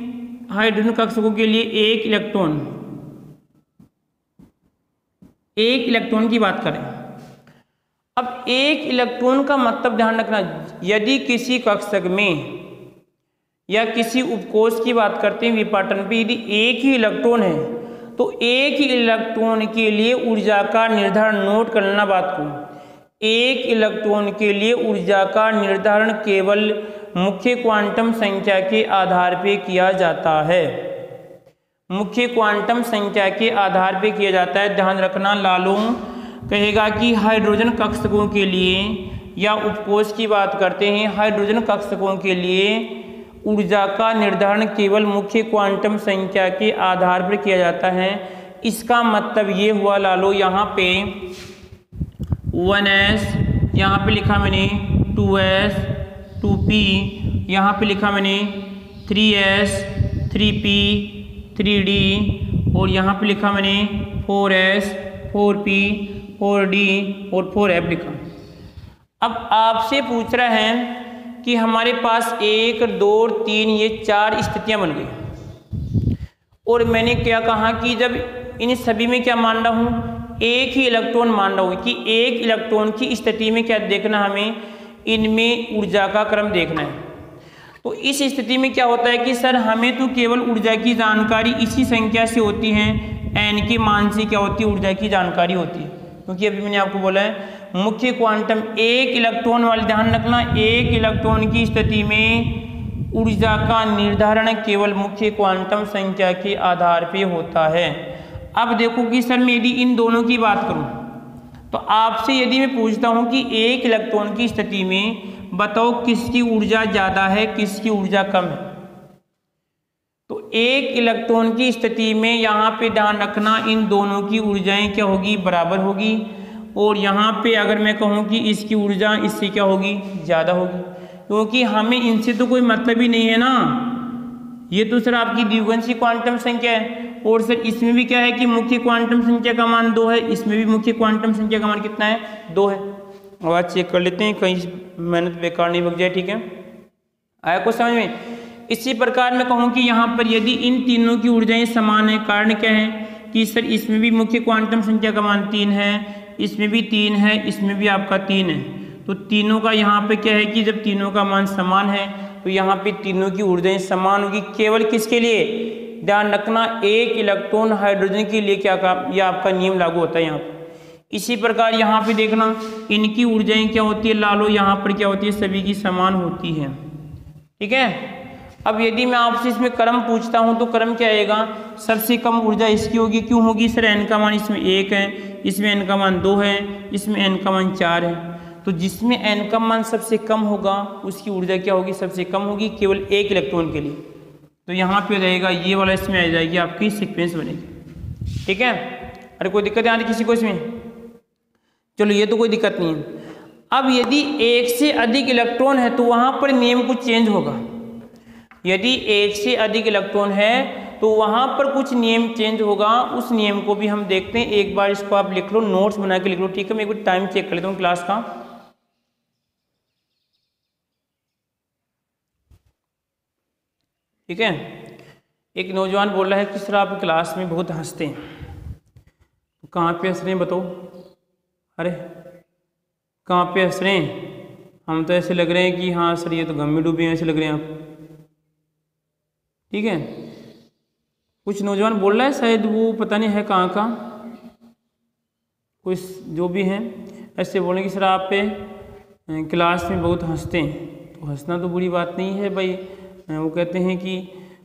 हाइड्रोजन कक्षकों के लिए एक इलेक्ट्रॉन, एक इलेक्ट्रॉन की बात करें। अब एक इलेक्ट्रॉन का मतलब ध्यान रखना, यदि किसी कक्षक में या किसी उपकोष की बात करते हैं विपाटन पे, यदि एक ही इलेक्ट्रॉन है तो एक ही इलेक्ट्रॉन के लिए ऊर्जा का निर्धारण, नोट करना बात को, एक इलेक्ट्रॉन के लिए ऊर्जा का निर्धारण केवल मुख्य क्वांटम संख्या के आधार पे किया जाता है, मुख्य क्वांटम संख्या के आधार पे किया जाता है। ध्यान रखना, लालू कहेगा कि हाइड्रोजन कक्षकों के लिए या उपकोष की बात करते हैं, हाइड्रोजन कक्षकों के लिए ऊर्जा का निर्धारण केवल मुख्य क्वांटम संख्या के आधार पर किया जाता है। इसका मतलब ये हुआ लालो, यहाँ पे 1s, यहाँ पे लिखा मैंने 2s 2p, यहाँ पे लिखा मैंने 3s 3p 3d, और यहाँ पे लिखा मैंने 4s 4p 4d और 4f लिखा। अब आपसे पूछ रहा है कि हमारे पास 1 2 3 ये 4 स्थितियां बन गई, और मैंने क्या कहा कि जब इन सभी में क्या मान रहा हूँ, एक ही इलेक्ट्रॉन मान रहा हूँ कि एक इलेक्ट्रॉन की स्थिति में क्या देखना, हमें इनमें ऊर्जा का क्रम देखना है। तो इस स्थिति में क्या होता है कि सर हमें तो केवल ऊर्जा की जानकारी इसी संख्या से होती है, n के मान से क्या होती है, ऊर्जा की जानकारी होती है। क्योंकि अभी मैंने आपको बोला है मुख्य क्वांटम एक इलेक्ट्रॉन वाले, ध्यान रखना, एक इलेक्ट्रॉन की स्थिति में ऊर्जा का निर्धारण केवल मुख्य क्वांटम संख्या के आधार पे होता है। अब देखो कि सर मैं यदि इन दोनों की बात करूं तो आपसे यदि मैं पूछता हूं कि एक इलेक्ट्रॉन की स्थिति में बताओ किसकी ऊर्जा ज़्यादा है, किसकी ऊर्जा कम है, तो एक इलेक्ट्रॉन की स्थिति में यहाँ पे ध्यान रखना इन दोनों की ऊर्जाएं क्या होगी, बराबर होगी। और यहाँ पे अगर मैं कहूँ कि इसकी ऊर्जा इससे क्या होगी, ज़्यादा होगी, क्योंकि हमें इनसे तो कोई मतलब ही नहीं है ना। ये तो सर आपकी द्विगुणित क्वांटम संख्या है, और सर इसमें भी क्या है कि मुख्य क्वांटम संख्या का मान 2 है, इसमें भी मुख्य क्वांटम संख्या का मान कितना है, 2 है। आवाज़ चेक कर लेते हैं कहीं मेहनत बेकार नहीं बग जाए, ठीक है, आया कुछ समझ में। इसी प्रकार मैं कहूँ कि यहाँ पर यदि इन तीनों की ऊर्जाएं समान है, कारण क्या है कि सर इसमें भी मुख्य क्वांटम संख्या का मान 3 है, इसमें भी 3 है, इसमें भी आपका 3 है, तो तीनों का यहाँ पे क्या है कि जब तीनों का मान समान है तो यहाँ पे तीनों की ऊर्जाएं समान होगी। केवल किसके लिए, ध्यान रखना, एक इलेक्ट्रॉन हाइड्रोजन के लिए क्या काम, यह आपका नियम लागू होता है यहाँ पर। इसी प्रकार यहाँ पे देखना इनकी ऊर्जाएं क्या होती है लालो, यहाँ पर क्या होती है, सभी की समान होती है, ठीक है। अब यदि मैं आपसे इसमें क्रम पूछता हूँ तो क्रम क्या आएगा, सबसे कम ऊर्जा इसकी होगी, क्यों होगी सर, n का मान इसमें 1 है, इसमें n का मान 2 है, इसमें n का मान 4 है, तो जिसमें n का मान सबसे कम होगा उसकी ऊर्जा क्या होगी, सबसे कम होगी, केवल एक इलेक्ट्रॉन के लिए। तो यहाँ पे रहेगा ये वाला, इसमें आ जाएगी आपकी सीक्वेंस बनेगी, ठीक है। अरे कोई दिक्कत यहाँ किसी को इसमें, चलो ये तो कोई दिक्कत नहीं है। अब यदि एक से अधिक इलेक्ट्रॉन है तो वहाँ पर नियम कुछ चेंज होगा, यदि एक से अधिक इलेक्ट्रॉन है तो वहाँ पर कुछ नियम चेंज होगा, उस नियम को भी हम देखते हैं। एक बार इसको आप लिख लो, नोट्स बना के लिख लो, ठीक है। मैं एक बार टाइम चेक कर लेता हूँ क्लास का। ठीक है, एक नौजवान बोल रहा है कि सर आप क्लास में बहुत हंसते हैं, तो कहाँ पे हंस रहे हैं बताओ, अरे कहाँ पे हंस रहे हैं, हम तो ऐसे लग रहे हैं कि हाँ सर ये तो गम में डूबे हैं, ऐसे लग रहे हैं आप। ठीक है, कुछ नौजवान बोल रहा है शायद वो पता नहीं है कहाँ का, कुछ जो भी हैं ऐसे बोलें कि सर आप पे क्लास में बहुत हंसते हैं। तो हंसना तो बुरी बात नहीं है भाई, वो कहते हैं कि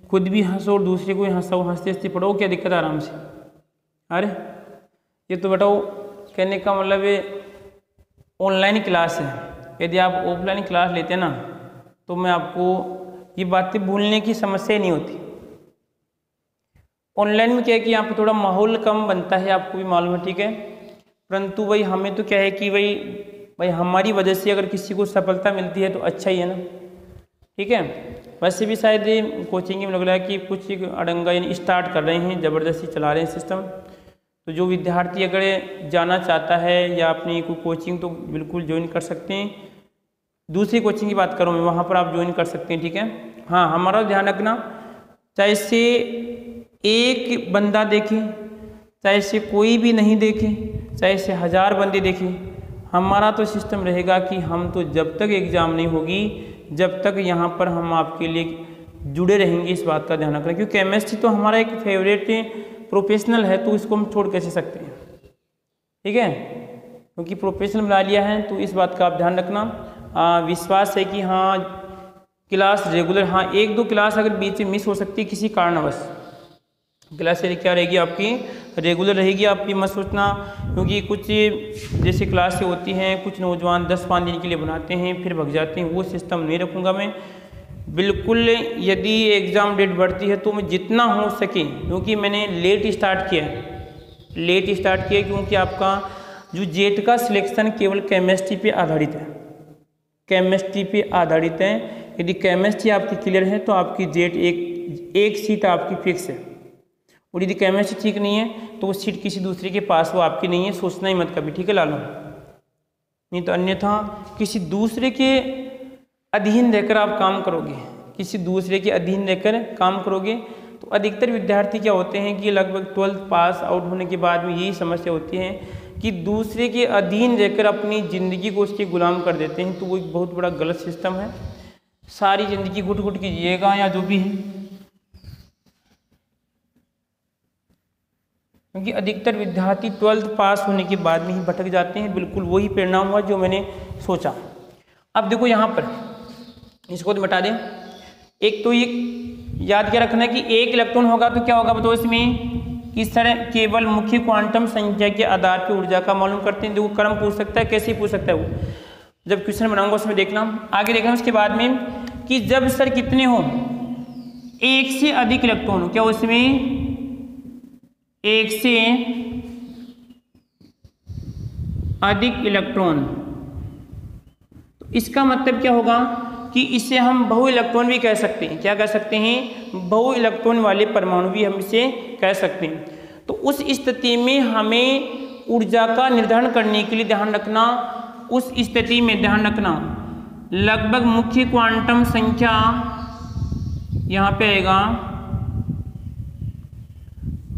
खुद भी हंसो और दूसरे को हंसाओ, हंसते हंसते पढ़ो, क्या दिक्कत है आराम से। अरे ये तो बताओ कहने का मतलब ये ऑनलाइन क्लास है, यदि आप ऑफलाइन क्लास लेते ना तो मैं आपको ये बातें भूलने की समस्या नहीं होती। ऑनलाइन में क्या है कि यहाँ पर थोड़ा माहौल कम बनता है, आपको भी मालूम है, ठीक है। परंतु भाई हमें तो क्या है कि भाई हमारी वजह से अगर किसी को सफलता मिलती है तो अच्छा ही है ना, ठीक है। वैसे भी शायद कोचिंग में लग रहा है कि कुछ अड़ंगा यानी स्टार्ट कर रहे हैं, ज़बरदस्ती चला रहे हैं सिस्टम। तो जो विद्यार्थी अगर जाना चाहता है या अपनी कोई कोचिंग तो बिल्कुल ज्वाइन कर सकते हैं। दूसरी कोचिंग की बात करूँ मैं, वहाँ पर आप ज्वाइन कर सकते हैं, ठीक है। हाँ, हमारा ध्यान रखना, चाहे से एक बंदा देखे, चाहे से कोई भी नहीं देखे, चाहे से 1000 बंदे देखें, हमारा तो सिस्टम रहेगा कि हम तो जब तक एग्ज़ाम नहीं होगी जब तक यहाँ पर हम आपके लिए जुड़े रहेंगे। इस बात का ध्यान रखना, क्योंकि केमिस्ट्री तो हमारा एक फेवरेट प्रोफेशनल है, तो इसको हम छोड़ कैसे सकते हैं, ठीक है। क्योंकि प्रोफेशनल बना लिया है तो इस बात का आप ध्यान रखना। विश्वास है कि हाँ क्लास रेगुलर, हाँ 1-2 क्लास अगर बीच में मिस हो सकती है किसी कारणवश, क्लास क्या रहेगी आपकी रेगुलर रहेगी, आपकी मत सोचना। क्योंकि कुछ जैसे क्लासें होती हैं कुछ नौजवान 10-5 दिन के लिए बनाते हैं फिर भग जाते हैं, वो सिस्टम नहीं रखूँगा मैं बिल्कुल। यदि एग्ज़ाम डेट बढ़ती है तो मैं जितना हो सके, क्योंकि मैंने लेट स्टार्ट किया क्योंकि आपका जो जेट का सिलेक्शन केवल केमिस्ट्री पे आधारित है, केमिस्ट्री पे आधारित है। यदि केमिस्ट्री आपकी क्लियर है तो आपकी जेट एक सीट आपकी फिक्स है, और यदि केमिस्ट्री ठीक नहीं है तो वो सीट किसी दूसरे के पास, वो आपकी नहीं है, सोचना ही मत कभी, ठीक है लालो। नहीं तो अन्यथा किसी दूसरे के अधीन रहकर आप काम करोगे, किसी दूसरे के अधीन रहकर काम करोगे तो अधिकतर विद्यार्थी क्या होते हैं कि लगभग 12th पास आउट होने के बाद में यही समस्या होती है कि दूसरे के अधीन रहकर अपनी ज़िंदगी को उसके गुलाम कर देते हैं। तो वो एक बहुत बड़ा गलत सिस्टम है। सारी ज़िंदगी घुट घुट के जिएगा या जो भी है, क्योंकि अधिकतर विद्यार्थी 12th पास होने के बाद में ही भटक जाते हैं। बिल्कुल वही परिणाम हुआ जो मैंने सोचा। अब देखो यहाँ पर इसको तो बता दें, एक तो ये याद क्या रखना है कि 1 इलेक्ट्रॉन होगा तो क्या होगा बताओ इसमें, किस तरह केवल मुख्य क्वांटम संख्या के आधार पर ऊर्जा का मालूम करते हैं। देखो क्रम पूछ सकता है, कैसे पूछ सकता है वो, जब क्वेश्चन बनाऊंगा उसमें देखना, आगे देखना। उसके बाद में कि जब सर कितने हो 1 से अधिक इलेक्ट्रॉन, क्या उसमें 1 से अधिक इलेक्ट्रॉन, तो इसका मतलब क्या होगा कि इसे हम बहु इलेक्ट्रॉन भी कह सकते हैं। क्या कह सकते हैं, बहु इलेक्ट्रॉन वाले परमाणु भी हम इसे कह सकते हैं। तो उस स्थिति में हमें ऊर्जा का निर्धारण करने के लिए ध्यान रखना, उस स्थिति में ध्यान रखना लगभग मुख्य क्वांटम संख्या यहाँ पे आएगा,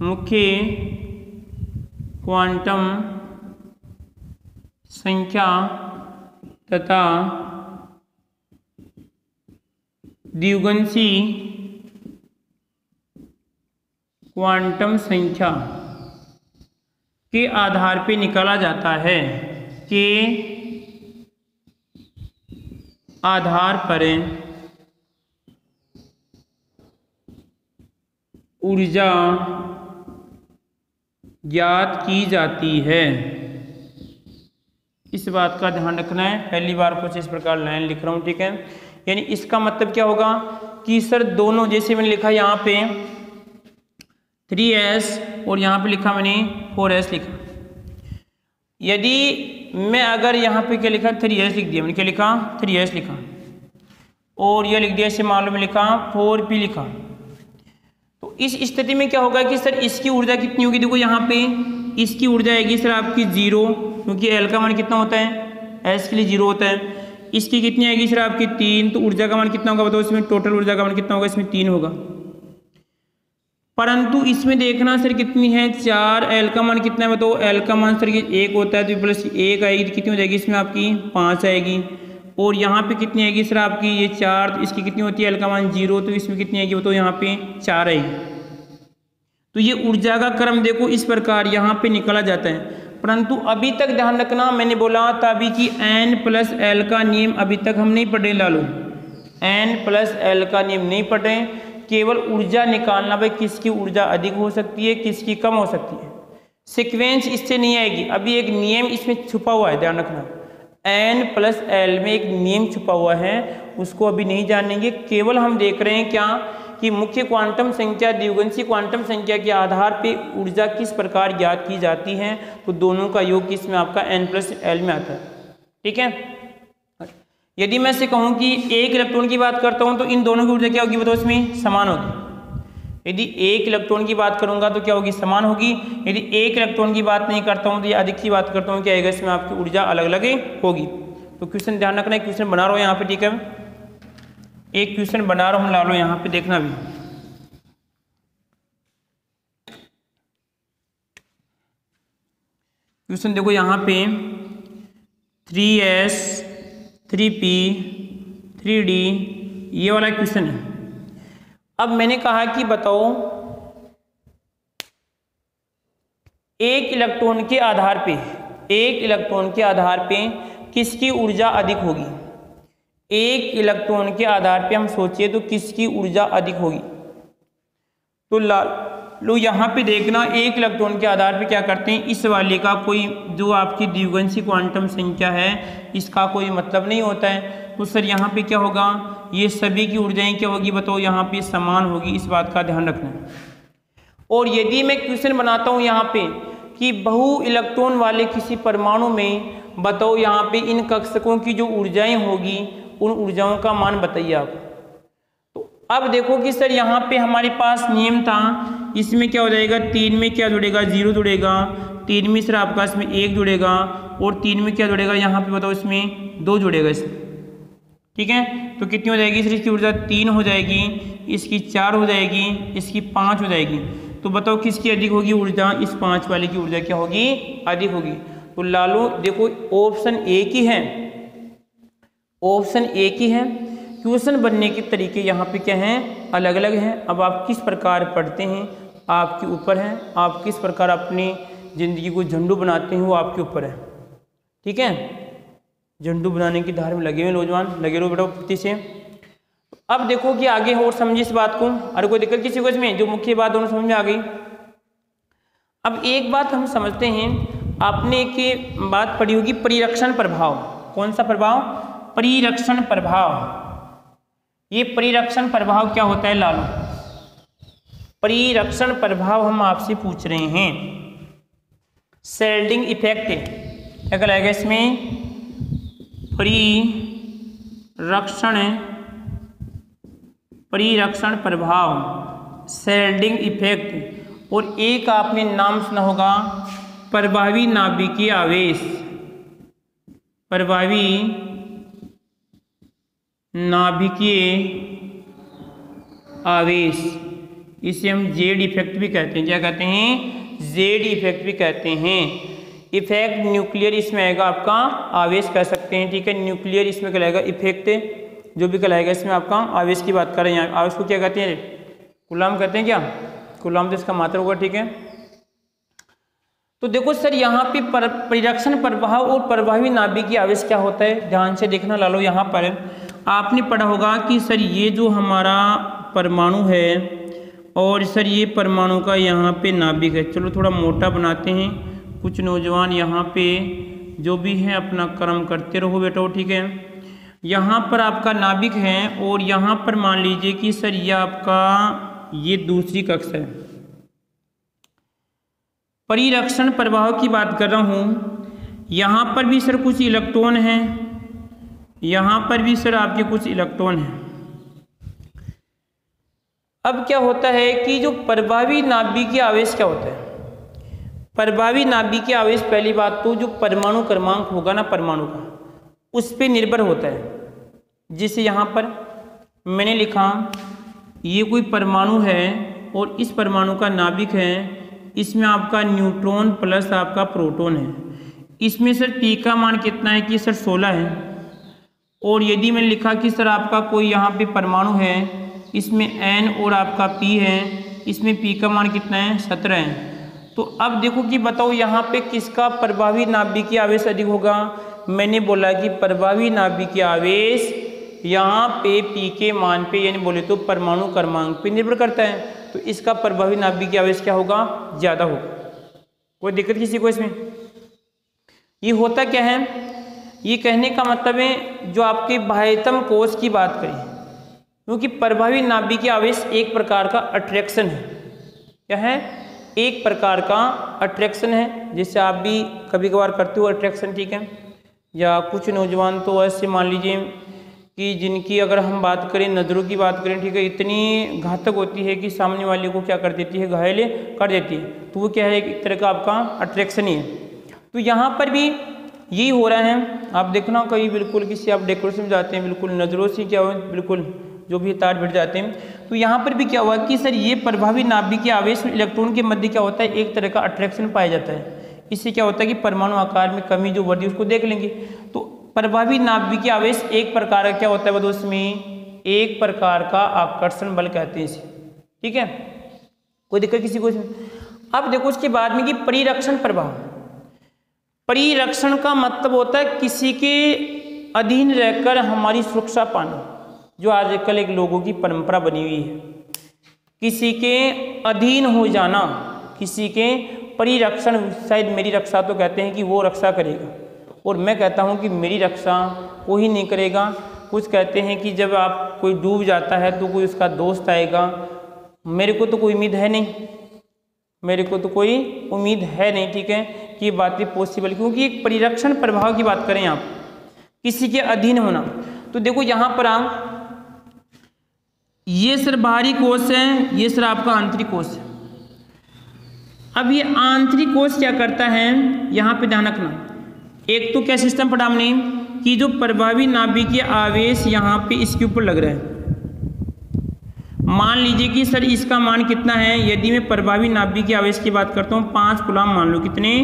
मुख्य क्वांटम संख्या तथा द्विगुणसी क्वांटम संख्या के आधार पे निकाला जाता है, के आधार पर ऊर्जा ज्ञात की जाती है। इस बात का ध्यान रखना है। पहली बार कुछ इस प्रकार लाइन लिख रहा हूँ, ठीक है। यानी इसका मतलब क्या होगा कि सर दोनों, जैसे मैंने लिखा यहाँ पे 3s और यहाँ पे लिखा मैंने 4s लिखा, यदि मैं अगर यहाँ पे क्या लिखा 3s लिख दिया, मैंने क्या लिखा 3s लिखा, और यह लिख दिया इसे मालूम लिखा 4p लिखा, तो इस स्थिति में क्या होगा कि सर इसकी ऊर्जा कितनी होगी। देखो यहाँ पे इसकी ऊर्जा आएगी सर आपकी 0, क्योंकि L का मान कितना होता है, S के लिए 0 होता है। इसकी कितनी आएगी सर आपकी 3, तो ऊर्जा का मान कितना होगा बताओ, इसमें टोटल ऊर्जा का मान कितना होगा, इसमें 3 होगा। परंतु इसमें देखना सर कितनी है 4, L का मान कितना है बताओ, L का मान सर 1 होता है, तो प्लस 1 आएगी तो कितनी हो जाएगी इसमें आपकी 5 आएगी। और यहाँ पे कितनी आएगी सर आपकी ये 4, तो इसकी कितनी होती है L का मान 0, तो इसमें कितनी आएगी वो तो यहाँ पे 4 आएगी। तो ये ऊर्जा का क्रम देखो इस प्रकार यहाँ पे निकाला जाता है। परंतु अभी तक ध्यान रखना, मैंने बोला था अभी कि N+L का नियम अभी तक हम नहीं पढ़े लालू, N+L का नियम नहीं पढ़े, केवल ऊर्जा निकालना भाई किसकी ऊर्जा अधिक हो सकती है किसकी कम हो सकती है। सीक्वेंस इससे नहीं आएगी, अभी एक नियम इसमें छुपा हुआ है, ध्यान रखना N+L में एक नियम छुपा हुआ है, उसको अभी नहीं जानेंगे। केवल हम देख रहे हैं क्या कि मुख्य क्वांटम संख्या द्विगुणित क्वांटम संख्या के आधार पे ऊर्जा किस प्रकार ज्ञात की जाती है, तो दोनों का योग किसमें आपका N+L में आता है। ठीक है, यदि मैं से कहूँ कि एक इलेक्ट्रॉन की बात करता हूँ तो इन दोनों की ऊर्जा क्या होगी बताओ इसमें समान होगी। यदि एक इलेक्ट्रॉन की बात करूंगा तो क्या होगी समान होगी। यदि एक इलेक्ट्रॉन की बात नहीं करता हूँ तो या अधिक की बात करता हूँ क्या आएगा इसमें आपकी ऊर्जा अलग अलग होगी। तो क्वेश्चन ध्यान रखना है, क्वेश्चन बना रहा हूँ यहाँ पे, ठीक है, एक क्वेश्चन बना रहा हूँ ला लो यहाँ पे, देखना भी। क्वेश्चन देखो यहाँ पे 3s 3p 3d ये वाला क्वेश्चन है। अब मैंने कहा कि बताओ एक इलेक्ट्रॉन के आधार पे किसकी ऊर्जा अधिक होगी। एक इलेक्ट्रॉन के आधार पे हम सोचिए तो किसकी ऊर्जा अधिक होगी। तो लो यहाँ पे देखना, एक इलेक्ट्रॉन के आधार पे क्या करते हैं, इस वाले का कोई जो आपकी द्विगुणित क्वांटम संख्या है इसका कोई मतलब नहीं होता है। तो सर यहाँ पे क्या होगा, ये सभी की ऊर्जाएं क्या होगी बताओ यहाँ पे समान होगी, इस बात का ध्यान रखना है। और यदि मैं क्वेश्चन बनाता हूँ यहाँ पे कि बहु इलेक्ट्रॉन वाले किसी परमाणु में बताओ यहाँ पे इन कक्षकों की जो ऊर्जाएं होगी उन ऊर्जाओं का मान बताइए आप। तो अब देखो कि सर यहाँ पे हमारे पास नियम था, इसमें क्या हो जाएगा 3 में क्या जुड़ेगा 0 जुड़ेगा, 3 में सर आपका इसमें 1 जुड़ेगा और 3 में क्या जुड़ेगा यहाँ पे बताओ इसमें 2 जुड़ेगा इसमें। ठीक है, तो कितनी हो जाएगी सर इसकी ऊर्जा 3 हो जाएगी, इसकी 4 हो जाएगी, इसकी 5 हो जाएगी। तो बताओ किसकी अधिक होगी ऊर्जा, इस 5 वाले की ऊर्जा क्या होगी अधिक होगी। तो लालो देखो ऑप्शन एक ही है, ऑप्शन एक ही है। क्वेश्चन बनने के तरीके यहाँ पे क्या हैं अलग अलग हैं। अब आप किस प्रकार पढ़ते हैं आपके ऊपर है, आप किस प्रकार अपनी ज़िंदगी को झंडू बनाते हैं वो आपके ऊपर है। ठीक है, झंडू बनाने की धार में लगे हुए नौजवान, लगे रहो बेटा फुर्ती से। अब देखो कि आगे और समझिए इस बात को, अरे कोई दिक्कत किसी को इसमें, जो मुख्य बात दोनों समझ में आ गई। अब एक बात हम समझते हैं, आपने एक बात पढ़ी होगी परिरक्षण प्रभाव। कौन सा प्रभाव, परिरक्षण प्रभाव। ये परिरक्षण प्रभाव क्या होता है लालो, परिरक्षण प्रभाव हम आपसे पूछ रहे हैं। शेल्डिंग इफेक्ट क्या कहलाएगा इसमें, परिरक्षण प्रभाव, शेल्डिंग इफेक्ट। और एक आपने नाम सुना होगा प्रभावी नाभिकीय आवेश, प्रभावी नाभिकीय आवेश, इसे हम जेड इफेक्ट भी कहते हैं। क्या कहते हैं, जेड इफेक्ट भी कहते हैं। इफेक्ट न्यूक्लियर इसमें आएगा आपका आवेश कह सकते हैं। ठीक है, न्यूक्लियर इसमें कहलाएगा इफेक्ट, जो भी कहलाएगा इसमें आपका आवेश की बात कर रहे हैं। यहाँ आवेश को क्या कहते हैं, कूलम कहते हैं क्या, कूलम तो इसका मात्रा होगा। ठीक है, तो देखो सर यहाँ पे परिरक्षण प्रभाव और प्रभावी नाभिकीय आवेश क्या होता है, ध्यान से देखना लालो। यहाँ पर आपने पढ़ा होगा कि सर ये जो हमारा परमाणु है और सर ये परमाणु का यहाँ पे नाभिक है। चलो थोड़ा मोटा बनाते हैं, कुछ नौजवान यहाँ पे जो भी है अपना कर्म करते रहो बेटा। ठीक है, यहाँ पर आपका नाभिक है और यहाँ पर मान लीजिए कि सर ये आपका ये दूसरी कक्षा है। परिरक्षण प्रभाव की बात कर रहा हूँ, यहाँ पर भी सर कुछ इलेक्ट्रॉन हैं, यहाँ पर भी सर आपके कुछ इलेक्ट्रॉन हैं। अब क्या होता है कि जो प्रभावी नाभिकीय आवेश क्या होता है, प्रभावी नाभिकीय आवेश पहली बात तो जो परमाणु क्रमांक होगा ना परमाणु का, उस पर निर्भर होता है। जिसे यहाँ पर मैंने लिखा ये कोई परमाणु है और इस परमाणु का नाभिक है, इसमें आपका न्यूट्रॉन प्लस आपका प्रोटॉन है। इसमें सर पी का मान कितना है कि सर 16 है और यदि मैंने लिखा कि सर आपका कोई यहाँ पे परमाणु है, इसमें N और आपका P है, इसमें P का मान कितना है 17 है, तो अब देखो कि बताओ यहाँ पे किसका प्रभावी नाभिकीय आवेश अधिक होगा। मैंने बोला कि प्रभावी नाभिकीय आवेश यहाँ पे P के मान पे यानी बोले तो परमाणु क्रमांक पे निर्भर करता है, तो इसका प्रभावी नाभिकीय आवेश क्या होगा, ज़्यादा होगा। कोई दिक्कत किसी को इसमें? ये होता क्या है, ये कहने का मतलब है जो आपके बाह्यतम कोश की बात करें, क्योंकि प्रभावी नाभिकीय आवेश एक प्रकार का अट्रैक्शन है। क्या है? एक प्रकार का अट्रैक्शन है, जिससे आप भी कभी कभार करते हो अट्रैक्शन, ठीक है। या कुछ नौजवान तो ऐसे मान लीजिए कि जिनकी अगर हम बात करें, नज़रों की बात करें, ठीक है, इतनी घातक होती है कि सामने वाले को क्या कर देती है, घायल कर देती है, तो वो क्या है, एक तरह का आपका अट्रैक्शन ही है। तो यहाँ पर भी यही हो रहा है। आप देखना कहीं बिल्कुल किसी आप डेकोरेशन में जाते हैं, बिल्कुल नज़रों से क्या हो, बिल्कुल जो भी तार भिड़ जाते हैं, तो यहाँ पर भी क्या हुआ कि सर ये प्रभावी नाभिकीय आवेश इलेक्ट्रॉन के मध्य क्या होता है, एक तरह का अट्रैक्शन पाया जाता है। इससे क्या होता है कि परमाणु आकार में कमी जो बढ़ी उसको देख लेंगे। तो प्रभावी नाभिकीय आवेश एक प्रकार का क्या होता है दोस्त में, एक प्रकार का आकर्षण बल कहते हैं इसे, ठीक है। कोई दिक्कत किसी को? अब देखो उसके बाद में कि परिरक्षण प्रभाव। परिरक्षण का मतलब होता है किसी के अधीन रहकर हमारी सुरक्षा पाना, जो आजकल एक लोगों की परंपरा बनी हुई है। किसी के अधीन हो जाना, किसी के परिरक्षण, शायद मेरी रक्षा तो कहते हैं कि वो रक्षा करेगा, और मैं कहता हूँ कि मेरी रक्षा कोई नहीं करेगा। कुछ कहते हैं कि जब आप कोई डूब जाता है तो कोई उसका दोस्त आएगा। मेरे को तो कोई उम्मीद है नहीं, मेरे को तो कोई उम्मीद है नहीं, ठीक है, कि ये बातें पॉसिबल, क्योंकि एक परिरक्षण प्रभाव की बात करें आप, किसी के अधीन होना। तो देखो यहाँ पर आप, ये सर बाहरी कोश है, ये सर आपका आंतरिक कोश है। अब ये आंतरिक कोश क्या करता है, यहाँ पे ध्यान रखना। एक तो क्या सिस्टम पढ़ा हमने कि जो प्रभावी नाभिकीय आवेश यहाँ पे इसके ऊपर लग रहा है। मान लीजिए कि सर इसका मान कितना है, यदि मैं प्रभावी नाभिकीय आवेश की बात करता हूँ 5 कूलाम मान लो, कितने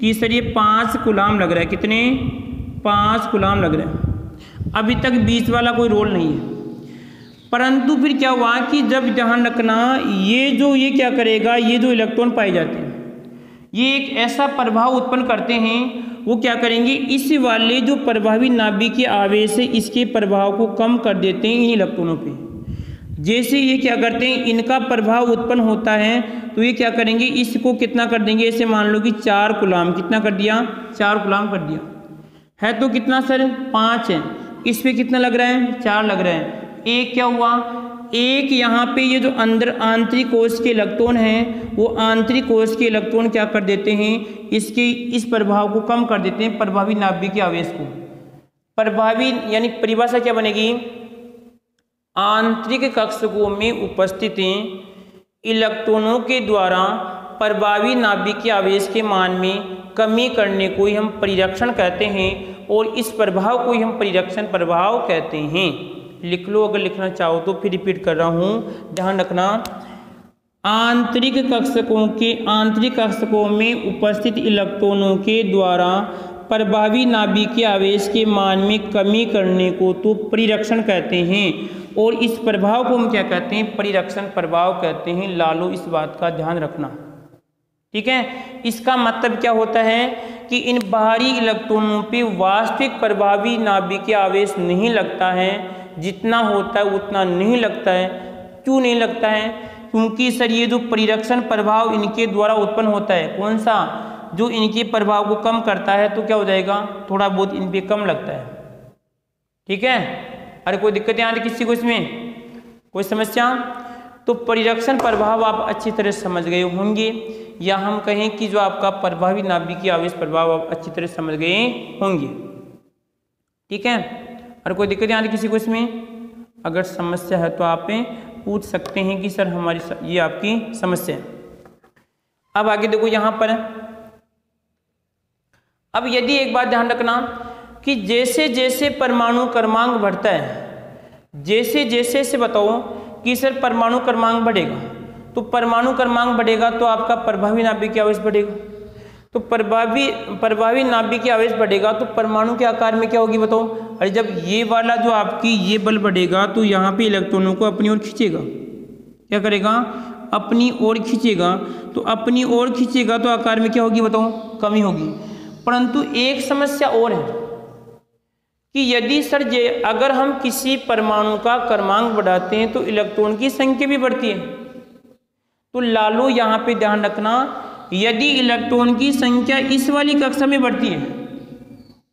कि सर ये 5 कूलाम लग रहा है, कितने 5 कूलाम लग रहा है। अभी तक बीच वाला कोई रोल नहीं है, परंतु फिर क्या हुआ कि जब ध्यान रखना, ये क्या करेगा, ये जो इलेक्ट्रॉन पाए जाते हैं ये एक ऐसा प्रभाव उत्पन्न करते हैं, वो क्या करेंगे, इस वाले जो प्रभावी नाभिकीय आवेश है इसके प्रभाव को कम कर देते हैं इन इलेक्ट्रॉनों पे। जैसे ये क्या करते हैं, इनका प्रभाव उत्पन्न होता है तो ये क्या करेंगे, इसको कितना कर देंगे, ऐसे मान लो कि 4 कूलाम, कितना कर दिया, 4 कूलाम कर दिया है, तो कितना सर 5 है, इस पे कितना लग रहा है, 4 लग रहा है। एक क्या हुआ, एक यहाँ पे ये जो अंदर आंतरिक कोश के इलेक्ट्रॉन हैं, वो आंतरिक कोश के इलेक्ट्रॉन क्या कर देते हैं, इसके इस प्रभाव को कम कर देते हैं, प्रभावी नाभिकीय आवेश को। प्रभावी यानी परिभाषा क्या बनेगी, आंतरिक कक्षकों में उपस्थित इलेक्ट्रॉनों के द्वारा प्रभावी नाभिकीय आवेश के मान में कमी करने को ही हम परिरक्षण कहते हैं, और इस प्रभाव को ही हम परिरक्षण प्रभाव कहते हैं। लिख लो अगर लिखना चाहो तो, फिर रिपीट कर रहा हूँ, ध्यान रखना। आंतरिक कक्षकों में उपस्थित इलेक्ट्रॉनों के द्वारा प्रभावी नाभिकीय आवेश के मान में कमी करने को तो परिरक्षण कहते हैं, और इस प्रभाव को हम क्या कहते हैं, परिरक्षण प्रभाव कहते हैं। लालो इस बात का ध्यान रखना, ठीक है। इसका मतलब क्या होता है कि इन बाहरी इलेक्ट्रॉनों पे वास्तविक प्रभावी नाभिकीय आवेश नहीं लगता है, जितना होता है उतना नहीं लगता है। क्यों नहीं लगता है, क्योंकि सर ये जो परिरक्षण प्रभाव इनके द्वारा उत्पन्न होता है, कौन सा, जो इनके प्रभाव को कम करता है, तो क्या हो जाएगा, थोड़ा बहुत इन पे कम लगता है, ठीक है। अरे कोई दिक्कत यहाँ किसी को इसमें, कोई समस्या? तो परिरक्षण प्रभाव आप अच्छी तरह समझ गए होंगे, या हम कहें कि जो आपका प्रभावी नाभिकीय आवेश प्रभाव आप अच्छी तरह समझ गए होंगे, ठीक है। और कोई दिक्कत यहाँ किसी को इसमें? अगर समस्या है तो आप पूछ सकते हैं कि सर हमारी ये आपकी समस्या है। अब आगे देखो यहाँ पर, अब यदि एक बात ध्यान रखना कि जैसे जैसे परमाणु क्रमांक बढ़ता है, जैसे जैसे से बताओ कि सर परमाणु क्रमांक बढ़ेगा, तो परमाणु क्रमांक बढ़ेगा तो आपका प्रभावी नाभिकीय आवेश बढ़ेगा। तो प्रभावी नाभिक की आवेश बढ़ेगा तो परमाणु के आकार में क्या होगी बताओ। अरे जब ये वाला जो आपकी ये बल बढ़ेगा तो यहाँ पे इलेक्ट्रॉनों को अपनी ओर खींचेगा, क्या करेगा, अपनी ओर खींचेगा। तो अपनी ओर खींचेगा तो आकार में क्या होगी बताओ, कमी होगी। परंतु एक समस्या और है कि यदि सर अगर हम किसी परमाणु का क्रमांक बढ़ाते हैं तो इलेक्ट्रॉन की संख्या भी बढ़ती है। तो लालो यहाँ पे ध्यान रखना, यदि इलेक्ट्रॉन की संख्या इस वाली कक्षा में बढ़ती है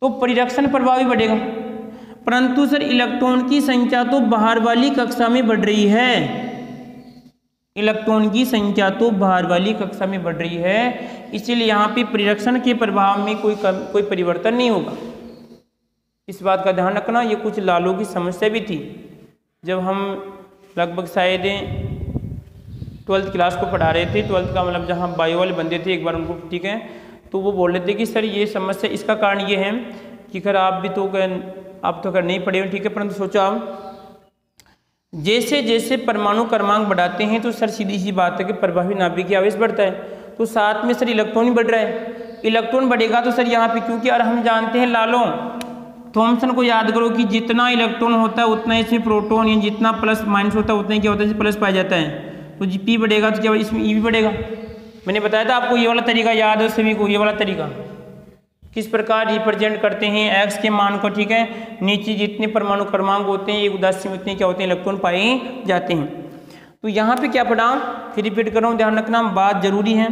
तो परिरक्षण प्रभाव भी बढ़ेगा। परंतु सर इलेक्ट्रॉन की संख्या तो बाहर वाली कक्षा में बढ़ रही है, इलेक्ट्रॉन की संख्या तो बाहर वाली कक्षा में बढ़ रही है, इसलिए यहाँ पे परिरक्षण के प्रभाव में कोई परिवर्तन नहीं होगा। इस बात का ध्यान रखना। ये कुछ लालों की समस्या भी थी जब हम लगभग शायद 12th क्लास को पढ़ा रहे थे। 12th का मतलब जहाँ बायो वाले बंदे थे, एक बार उनको ठीक है तो वो बोल रहे थे कि सर ये समस्या, इसका कारण ये है कि खैर आप तो कर नहीं पड़े हो ठीक है, परंतु सोचो आप जैसे जैसे परमाणु क्रमांक बढ़ाते हैं तो सर सीधी सी बात है कि प्रभावी नाभिक की आवेश बढ़ता है, तो साथ में सर इलेक्ट्रॉन ही बढ़ रहा है। इलेक्ट्रॉन बढ़ेगा तो सर यहाँ पे, क्योंकि यार हम जानते हैं लालों थॉमसन को याद करो कि जितना इलेक्ट्रॉन होता है उतना इसमें प्रोटॉन, या जितना प्लस माइनस होता है उतना ही क्या होता है, प्लस पाया जाता है। तो जी पी बढ़ेगा तो क्या इसमें ई भी बढ़ेगा। मैंने बताया था आपको, ये वाला तरीका याद है सभी को, ये वाला तरीका किस प्रकार रिप्रेजेंट करते हैं एक्स के मान को, ठीक है। नीचे जितने परमाणु क्रमांक होते हैं एक उदासी में उतने क्या होते हैं, इलेक्ट्रॉन पाए जाते हैं। तो यहाँ पे क्या पढ़ा, फिर रिपीट कर रहा हूँ, ध्यान रखना बात जरूरी है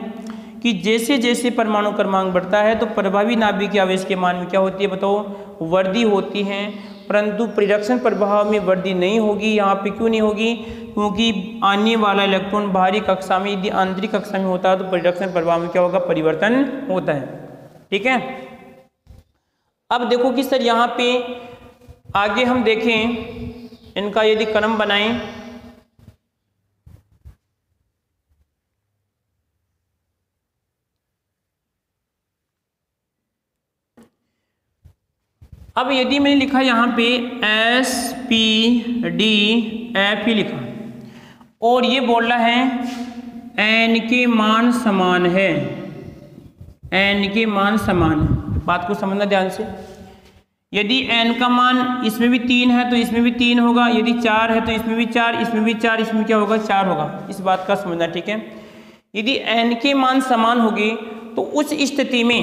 कि जैसे जैसे परमाणु क्रमांक बढ़ता है तो प्रभावी नाभिक के आवेश के मान में क्या होती है बताओ, वृद्धि होती है। परंतु परिरक्षण प्रभाव में वृद्धि नहीं होगी। यहाँ पे क्यों नहीं होगी, क्योंकि आने वाला इलेक्ट्रॉन बाहरी कक्षा में यदि आंतरिक कक्षा में होता है तो परिरक्षण प्रभाव में क्या होगा, परिवर्तन होता है, ठीक है। अब देखो कि सर यहाँ पे आगे हम देखें इनका यदि क्रम बनाएं, अब यदि मैंने लिखा यहाँ पे एस पी डी एफ ही लिखा और ये बोल रहा है एन के मान समान है, एन के मान समान है। बात को समझना ध्यान से, यदि एन का मान इसमें भी 3 है तो इसमें भी 3 होगा, यदि 4 है तो इसमें भी 4, इसमें भी 4, इसमें क्या होगा 4 होगा। इस बात का समझना, ठीक है। यदि एन के मान समान होगी तो उस स्थिति में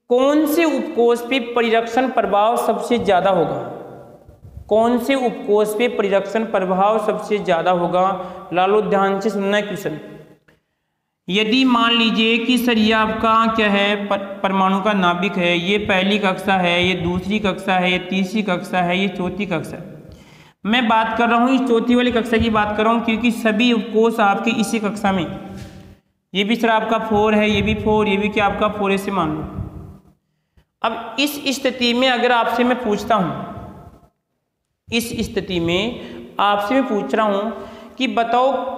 कौन से उपकोष पे परिरक्षण प्रभाव सबसे ज्यादा होगा, कौन से उपकोष पे परिरक्षण प्रभाव सबसे ज्यादा होगा। लालो ध्यान से सुनना है क्वेश्चन। यदि मान लीजिए कि सर ये आपका क्या है, परमाणु का नाभिक है, ये पहली कक्षा है, ये दूसरी कक्षा है, ये तीसरी कक्षा है, ये चौथी कक्षा है। मैं बात कर रहा हूँ इस चौथी वाली कक्षा की बात कर रहा हूँ क्योंकि सभी उपकोष आपके इसी कक्षा में, ये भी सर आपका 4 है, ये भी 4, ये भी क्या आपका 4 ऐसे मान लो। अब इस स्थिति में अगर आपसे मैं पूछता हूं, इस स्थिति में आपसे मैं पूछ रहा हूं कि बताओ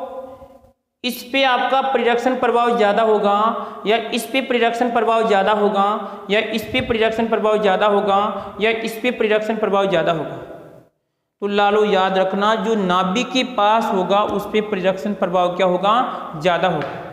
इस पे आपका परिरक्षण प्रभाव ज्यादा होगा या इस पे परिरक्षण प्रभाव ज्यादा होगा, या इस पे परिरक्षण प्रभाव ज्यादा होगा, या इस पे परिरक्षण प्रभाव ज्यादा होगा। तो लालो याद रखना, जो नाभिक के पास होगा उस पे परिरक्षण प्रभाव क्या होगा, ज्यादा होगा।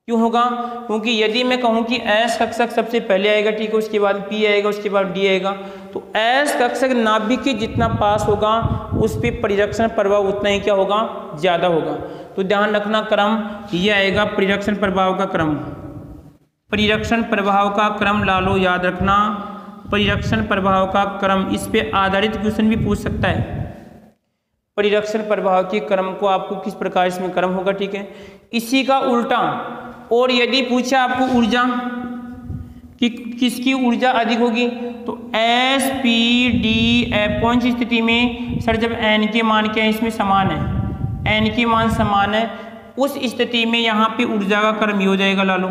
क्यों होगा, क्योंकि यदि मैं कहूं कि एस कक्षक सबसे पहले आएगा, ठीक है, उसके बाद पी आएगा, उसके बाद डी आएगा, तो एस कक्षक नाभिक के जितना पास होगा उस पे परिरक्षण प्रभाव उतना ही क्या होगा, ज्यादा होगा। तो ध्यान रखना क्रम ये आएगा, परिरक्षण प्रभाव का क्रम, परिरक्षण प्रभाव का क्रम लालो याद रखना, परिरक्षण प्रभाव का क्रम। इस पे आधारित क्वेश्चन भी पूछ सकता है, परिरक्षण प्रभाव के क्रम को आपको किस प्रकार इसमें क्रम होगा, ठीक है। इसी का उल्टा और यदि पूछा आपको ऊर्जा कि किसकी ऊर्जा अधिक होगी, तो एस पी डी एफ कौन सी स्थिति में, सर जब एन के मान क्या है इसमें समान है, एन के मान समान है, उस स्थिति में यहाँ पे ऊर्जा का क्रम ये हो जाएगा लालो।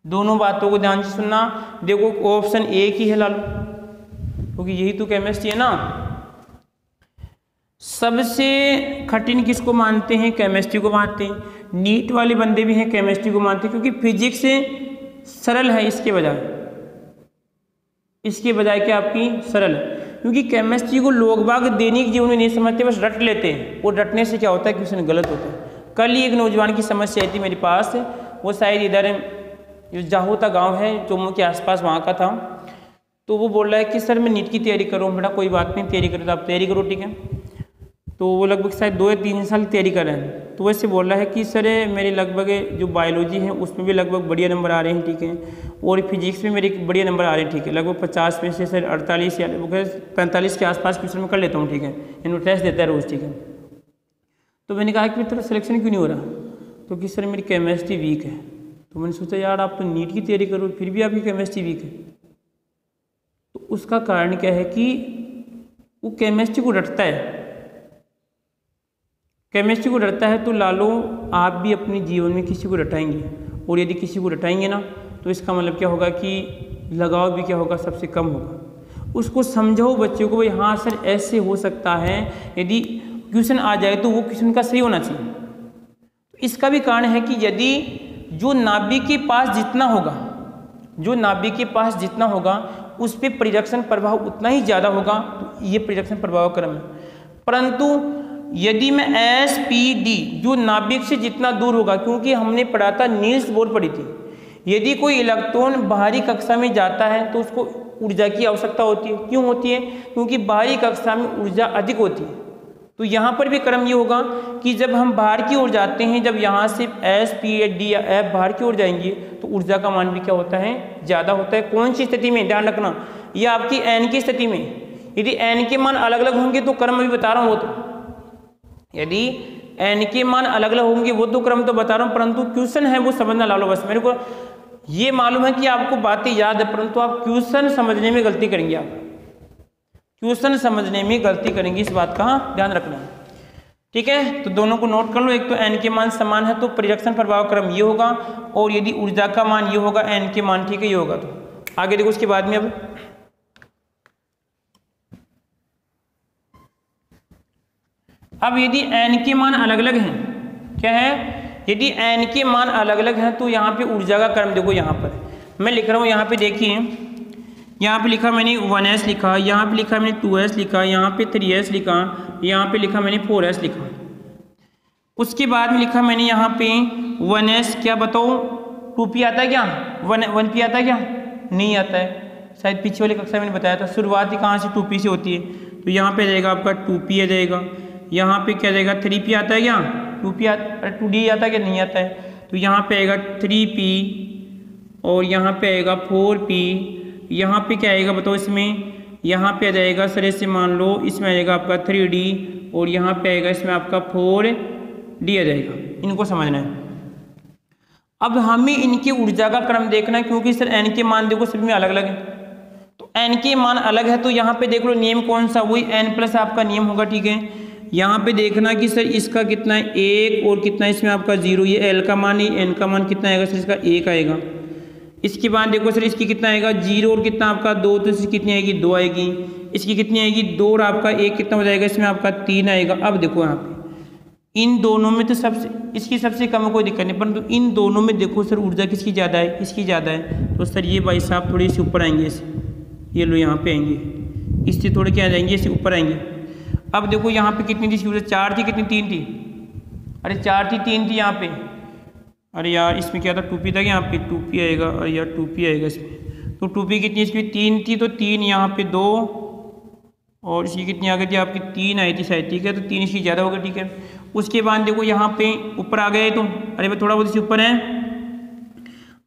दोनों बातों को ध्यान से सुनना, देखो ऑप्शन एक ही है लालो, क्योंकि यही तो केमिस्ट्री है ना। सबसे कठिन किसको मानते हैं, केमिस्ट्री को मानते हैं। नीट वाले बंदे भी हैं केमिस्ट्री को मानते हैं, क्योंकि फिजिक्स से सरल है इसके बजाय क्या आपकी सरल है। क्योंकि केमिस्ट्री को लोग बाग दैनिक जीवन में नहीं समझते, बस रट लेते हैं, और रटने से क्या होता है क्वेश्चन गलत होता है। कल ही एक नौजवान की समस्या आई थी मेरे पास, वो शायद इधर जो जाहोता गांव है जम्मू के आसपास वहाँ का था। तो वो बोल रहा है कि सर मैं नीट की तैयारी कर रहा हूँ। बेटा कोई बात नहीं, तैयारी करो तो आप तैयारी करो, ठीक है। तो वो लगभग शायद 2 या 3 साल तैयारी कर रहे हैं। तो वैसे बोल रहा है कि सर मेरे लगभग जो बायोलॉजी है उसमें भी लगभग बढ़िया नंबर आ रहे हैं, ठीक है, और फिजिक्स में मेरे बढ़िया नंबर आ रहे हैं, ठीक है, लगभग 50 में से सर 48 या 45 के आसपास क्वेश्चन में कर लेता हूँ, ठीक है, इनको टेस्ट देता है रोज़, ठीक है। तो मैंने कहा कि तेरा सिलेक्शन क्यों नहीं हो रहा? तो कि सर मेरी केमिस्ट्री वीक है। तो मैंने सोचा यार आप तो नीट की तैयारी करो फिर भी आपकी केमिस्ट्री वीक है। तो उसका कारण क्या है कि वो केमिस्ट्री को रटता है, केमिस्ट्री को रटता है। तो लालो आप भी अपने जीवन में किसी को रटाएंगे, और यदि किसी को रटाएंगे ना तो इसका मतलब क्या होगा कि लगाव भी क्या होगा, सबसे कम होगा। उसको समझाओ बच्चों को, भाई हाँ सर ऐसे हो सकता है, यदि क्वेश्चन आ जाए तो वो क्वेश्चन का सही होना चाहिए। तो इसका भी कारण है कि यदि जो नाभिक के पास जितना होगा, जो नाभिक के पास जितना होगा उस पर परिरक्षण प्रभाव उतना ही ज़्यादा होगा, तो ये परिरक्षण प्रभाव क्रम है। परंतु यदि मैं SPD जो नाभिक से जितना दूर होगा, क्योंकि हमने पढ़ा था, नील्स बोर पढ़ी थी, यदि कोई इलेक्ट्रॉन बाहरी कक्षा में जाता है तो उसको ऊर्जा की आवश्यकता होती है। क्यों होती है? क्योंकि बाहरी कक्षा में ऊर्जा अधिक होती है। तो यहाँ पर भी क्रम ये होगा कि जब हम बाहर की ओर जाते हैं, जब यहाँ से SPD या F बाहर की ओर जाएंगे तो ऊर्जा का मान भी क्या होता है, ज़्यादा होता है। कौन सी स्थिति में, ध्यान रखना, ये आपकी N की स्थिति में। यदि N के मान अलग अलग होंगे तो क्रम अभी बता रहा हूँ, वो तो यदि N के मान अलग अलग होंगे वो तो क्रम तो बता रहा हूँ, परंतु क्वेश्चन है वो समझना ला लो बस। मेरे को ये मालूम है कि आपको बातें याद है, परंतु आप क्वेश्चन समझने में गलती करेंगे, आप क्वेश्चन समझने में गलती करेंगे, इस बात का ध्यान रखना है, ठीक है। तो दोनों को नोट कर लो। एक तो N के मान समान है तो परिरक्षण प्रभाव क्रम ये होगा, और यदि ऊर्जा का मान ये होगा, N के मान, ठीक है, ये होगा। तो आगे देखो उसके बाद में अब यदि N के मान अलग अलग हैं, क्या है, यदि N के मान अलग अलग हैं तो यहाँ पे ऊर्जा का क्रम देखो, यहाँ पर मैं लिख रहा हूँ, यहाँ पे देखिए, यहाँ पे लिखा मैंने 1s लिखा, यहाँ पे लिखा मैंने 2s लिखा, यहाँ पे 3s लिखा, यहाँ पे लिखा मैंने 4s लिखा। उसके बाद में लिखा मैंने यहाँ पे 1s, क्या बताओ 2p आता है क्या, 1p आता है क्या, नहीं आता है, शायद पीछे वाली कक्षा में मैंने बताया था। शुरुआत ही कहाँ से 2p से होती है, तो यहाँ पे जाएगा आपका 2p आ जाएगा। यहाँ पे क्या जाएगा 3p आता है क्या, 2d आता है क्या, नहीं आता है, तो यहाँ पे आएगा 3p, और यहाँ पे आएगा 4p, यहाँ पे क्या आएगा बताओ इसमें, यहाँ पे आ जाएगा सर ऐसे मान लो, इसमें आएगा आपका 3d, और यहाँ पे आएगा इसमें आपका 4d आ जाएगा। इनको समझना है। अब हमें इनकी ऊर्जा का क्रम देखना है, क्योंकि सर n के मान देखो सभी में अलग अलग है, तो n के मान अलग है, तो यहाँ पे देख लो नियम कौन सा, वही n प्लस आपका नियम होगा, ठीक है। यहाँ पे देखना कि सर इसका कितना है 1, और कितना इसमें आपका 0, ये L का मान ही, n का मान कितना आएगा सर, इसका 1 आएगा। इसके बाद देखो सर इसकी कितना आएगा 0, और कितना आपका 2, तो इसकी कितनी आएगी 2 आएगी। इसकी कितनी आएगी 2, और आपका 1 कितना हो जाएगा, इसमें आपका 3 आएगा। अब देखो यहाँ पे इन दोनों में तो सबसे, इसकी सबसे कम है कोई दिक्कत नहीं, परंतु इन दोनों में देखो सर ऊर्जा किसकी ज़्यादा है, इसकी ज़्यादा है। तो सर ये भाई साहब थोड़ी सी ऊपर आएंगे, इसे ये लो यहाँ पे आएंगे, इससे थोड़े क्या आ जाएंगे, इससे ऊपर आएंगे। अब देखो यहाँ पे कितनी थी ऊर्जा, 4 थी, कितनी 3 थी, अरे 4 थी 3 थी यहाँ पे, अरे यार इसमें क्या था 2p था, यहाँ पे 2p आएगा, अरे यार 2p आएगा इसमें। तो 2p कितनी, इसमें 3 थी, तो 3 यहाँ पे 2, और इसकी कितनी आ गई थी आपकी 3 आई थी शायद, ठीक है, तो 3 इसकी ज़्यादा हो गई, ठीक है। उसके बाद देखो यहाँ पे ऊपर आ गए, तो अरे भाई थोड़ा बहुत इसी ऊपर है।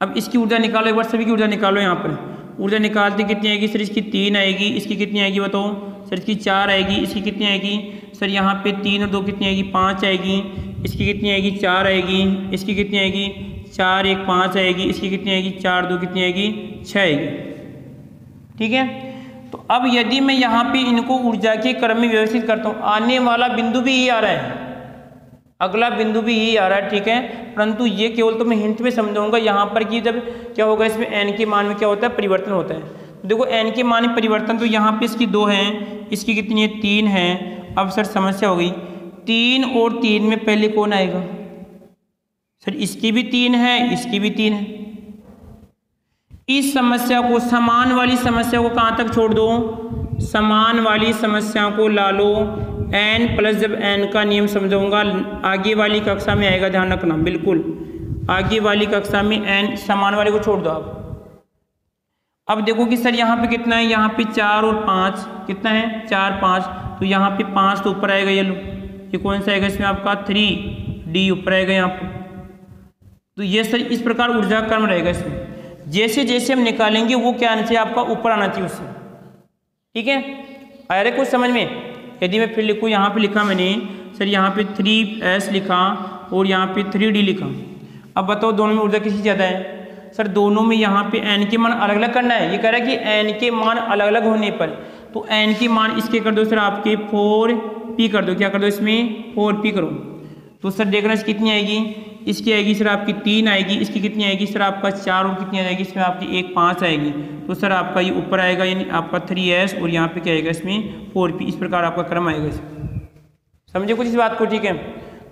अब इसकी ऊर्जा निकालो एक बार, सभी की ऊर्जा निकालो। यहाँ पर ऊर्जा निकालते कितनी आएगी सर, इसकी 3 आएगी, इसकी कितनी आएगी बताओ सर, इसकी 4 आएगी, इसकी कितनी आएगी सर, यहाँ पे 3 और 2 कितनी आएगी 5 आएगी, इसकी कितनी आएगी 4 आएगी, इसकी कितनी आएगी 4 1 5 आएगी, इसकी कितनी आएगी 4 2 कितनी आएगी 6 आएगी, ठीक है। तो अब यदि मैं यहाँ पे इनको ऊर्जा के क्रम में व्यवस्थित करता हूँ, आने वाला बिंदु भी यही आ रहा है, अगला बिंदु भी यही आ रहा है, ठीक है, परंतु ये केवल तो मैं हिंट में समझाऊंगा यहाँ पर कि जब क्या होगा इसमें n के मान में क्या होता है, परिवर्तन होता है। तो देखो n के मान में परिवर्तन, तो यहाँ पे इसकी 2 है, इसकी कितनी है 3 है। अब सर समस्या हो गई, 3 और 3 में पहले कौन आएगा सर, इसकी भी 3 है, इसकी भी 3 है। इस समस्या को, समान वाली समस्या को कहाँ तक छोड़ दो, समान वाली समस्या को ला लो n प्लस जब n का नियम समझाऊंगा आगे वाली कक्षा में आएगा, ध्यान रखना बिल्कुल। आगे वाली कक्षा में n समान वाले को छोड़ दो आप। अब देखो कि सर यहाँ पे कितना है, यहाँ पे 4 और 5 कितना है 4 5, तो यहाँ पे 5 तो ऊपर आएगा, ये लो ये कौन सा आएगा इसमें आपका 3D ऊपर आएगा यहाँ पे। तो ये सर इस प्रकार ऊर्जा क्रम रहेगा इसमें, जैसे जैसे हम निकालेंगे वो क्या आना चाहिए आपका ऊपर आना चाहिए उससे, ठीक है। आ रहा है कुछ समझ में। यदि मैं फिर लिखूँ, यहाँ पे लिखा मैंने सर यहाँ पे 3s लिखा और यहाँ पे 3D लिखा। अब बताओ दोनों में ऊर्जा किसकी ज़्यादा है? सर दोनों में यहाँ पे n के मान अलग अलग करना है। ये कह रहा है कि n के मान अलग अलग होने पर तो n के मान इसके कर दो सर आपके 4p कर दो, क्या कर दो इसमें 4p करो। तो सर देखना इसकी कितनी आएगी, इसकी आएगी सर आपकी 3 आएगी, इसकी कितनी आएगी सर आपका 4 और कितनी आएगी इसमें आपकी 1 5 आएगी। तो सर आपका ये ऊपर आएगा यानी आपका 3s और यहाँ पे क्या आएगा इसमें 4p, इस प्रकार आपका क्रम आएगा इसमें। समझे कुछ इस बात को, ठीक है।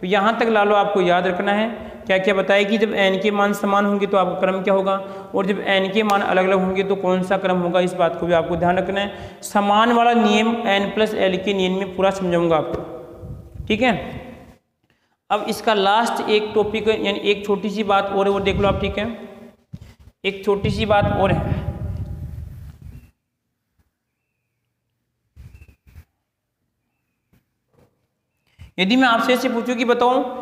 तो यहाँ तक ला लो, आपको याद रखना है क्या क्या बताया कि जब n के मान समान होंगे तो आपका क्रम क्या होगा, और जब n के मान अलग अलग होंगे तो कौन सा क्रम होगा, इस बात को भी आपको ध्यान रखना है। समान वाला नियम n प्लस l के नियम में पूरा समझाऊंगा आपको, ठीक है। अब इसका लास्ट एक टॉपिक यानी एक छोटी सी बात और है, वो देख लो आप, ठीक है। एक छोटी सी बात और है, यदि मैं आपसे ऐसे पूछूं कि बताओ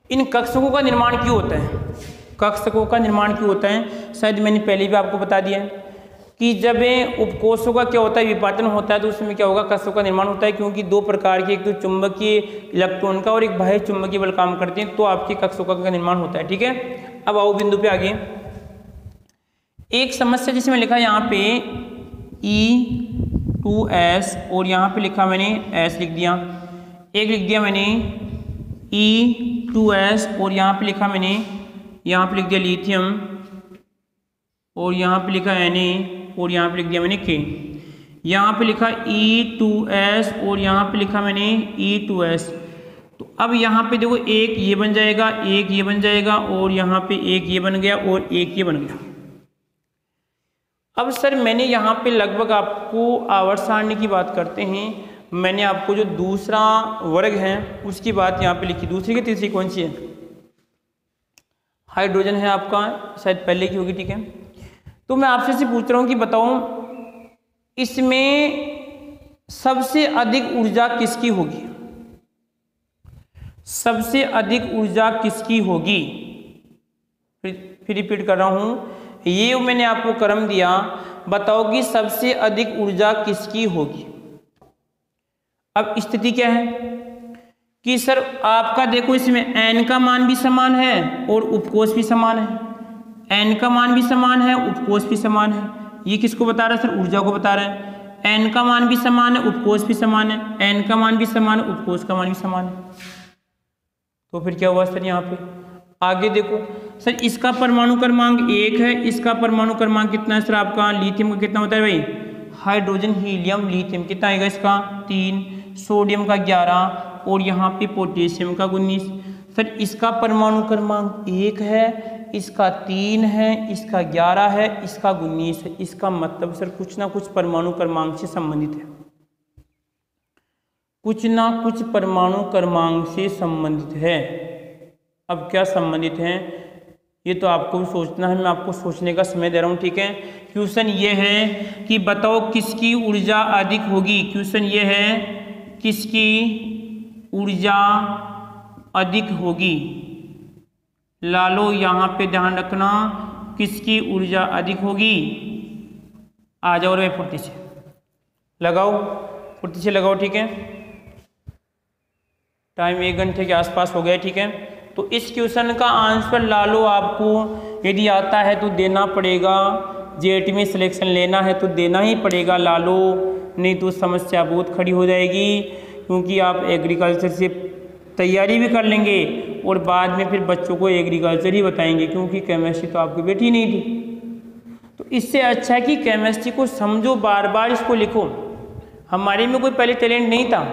इन कक्षकों का निर्माण क्यों होता है, कक्षकों का निर्माण क्यों होता है। शायद मैंने पहले भी आपको बता दिया है कि जब उपकोषों का क्या होता है विपाटन होता है तो उसमें क्या होगा कक्षकों का निर्माण होता है, क्योंकि दो प्रकार के, एक तो चुंबकीय इलेक्ट्रॉन का और एक बाह्य चुंबकीय बल काम करते हैं, तो आपके कक्षकों का निर्माण होता है, ठीक है। अब आओ बिंदु पे आगे। एक समस्या जिसमें लिखा है यहाँ पे E2s और यहाँ पे लिखा मैंने s लिख दिया, एक लिख दिया मैंने E2s और यहाँ पे लिखा मैंने, यहाँ पे लिख दिया लिथियम और यहाँ पे लिखा Na और यहाँ पे लिख दिया मैंने K। यहाँ पे लिखा E2s और यहाँ पे लिखा मैंने E2s। तो अब यहाँ पे देखो एक ये बन जाएगा, एक ये बन जाएगा और यहाँ पे एक ये बन गया और एक ये बन गया। अब सर मैंने यहाँ पे लगभग आपको आवर्त सारणी की बात करते हैं, मैंने आपको जो दूसरा वर्ग है उसकी बात यहाँ पे लिखी। दूसरी की तीसरी कौन सी है, हाइड्रोजन है आपका, शायद पहले की होगी, ठीक है। तो मैं आपसे से पूछ रहा हूँ कि बताओ इसमें सबसे अधिक ऊर्जा किसकी होगी, सबसे अधिक ऊर्जा किसकी होगी। फिर रिपीट कर रहा हूँ, ये मैंने आपको क्रम दिया, बताओ कि सबसे अधिक ऊर्जा किसकी होगी। अब स्थिति क्या है कि सर आपका देखो इसमें n का मान भी समान है और उपकोष भी समान है, n का मान भी समान है उपकोष भी समान है। ये किसको बता रहा है सर, ऊर्जा को बता रहा है। n का मान भी समान है उपकोष भी समान है, n का मान भी समान है उपकोष का मान भी समान है। तो फिर क्या हुआ सर यहाँ पे आगे देखो सर, इसका परमाणु क्रमांक 1 है, इसका परमाणु क्रमांक कितना है सर आपका, लिथियम का कितना होता है भाई, हाइड्रोजन हीलियम लिथियम कितना आएगा इसका 3, सोडियम का 11 और यहाँ पे पोटेशियम का 19। सर इसका परमाणु क्रमांक 1 है, इसका 3 है, इसका 11 है, इसका 19 है। इसका मतलब सर कुछ ना कुछ परमाणु क्रमांक से संबंधित है, कुछ ना कुछ परमाणु क्रमांक से संबंधित है। अब क्या संबंधित है ये तो आपको भी सोचना है, मैं आपको सोचने का समय दे रहा हूँ, ठीक है। क्वेश्चन ये है कि बताओ किसकी ऊर्जा अधिक होगी, क्वेश्चन ये है किसकी ऊर्जा अधिक होगी। लालो यहाँ पे ध्यान रखना, किसकी ऊर्जा अधिक होगी। आ जाओ रे फुर्ती से लगाओ, फुर्ती से लगाओ, ठीक है। टाइम 1 घंटे के आसपास हो गया, ठीक है। तो इस क्वेश्चन का आंसर लालो आपको यदि आता है तो देना पड़ेगा, जेट में सिलेक्शन लेना है तो देना ही पड़ेगा लालो, नहीं तो समस्या बहुत खड़ी हो जाएगी, क्योंकि आप एग्रीकल्चर से तैयारी भी कर लेंगे और बाद में फिर बच्चों को एग्रीकल्चर ही बताएंगे, क्योंकि केमिस्ट्री तो आपकी बेटी नहीं थी। तो इससे अच्छा है कि केमिस्ट्री को समझो, बार बार इसको लिखो। हमारे में कोई पहले टैलेंट नहीं था,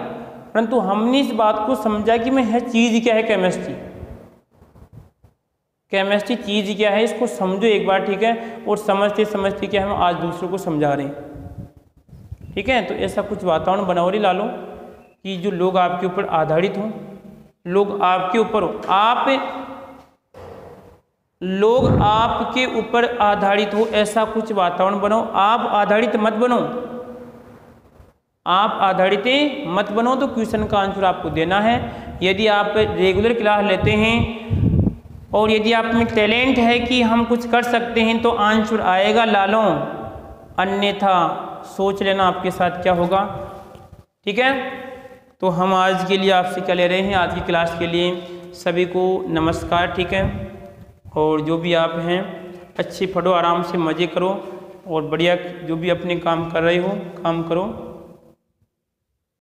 परंतु हमने इस बात को समझा कि मैं चीज़ क्या है केमिस्ट्री, केमिस्ट्री चीज़ क्या है, इसको समझो एक बार, ठीक है। और समझते समझते क्या हम आज दूसरों को समझा रहे हैं। ठीक है। तो ऐसा कुछ वातावरण बनाओ रे लालो कि जो लोग आपके ऊपर आधारित हों, लोग आपके ऊपर हो, लोग आपके ऊपर आधारित हो, ऐसा कुछ वातावरण बनाओ। आप आधारित मत बनो, आप आधारित मत बनो। तो क्वेश्चन का आंसर आपको देना है। यदि आप रेगुलर क्लास लेते हैं और यदि आप में टैलेंट है कि हम कुछ कर सकते हैं तो आंसर आएगा लालो, अन्यथा सोच लेना आपके साथ क्या होगा। ठीक है। तो हम आज के लिए आपसे क्या ले रहे हैं, आज की क्लास के लिए सभी को नमस्कार। ठीक है। और जो भी आप हैं अच्छी पढ़ो, आराम से मज़े करो और बढ़िया जो भी अपने काम कर रहे हो काम करो।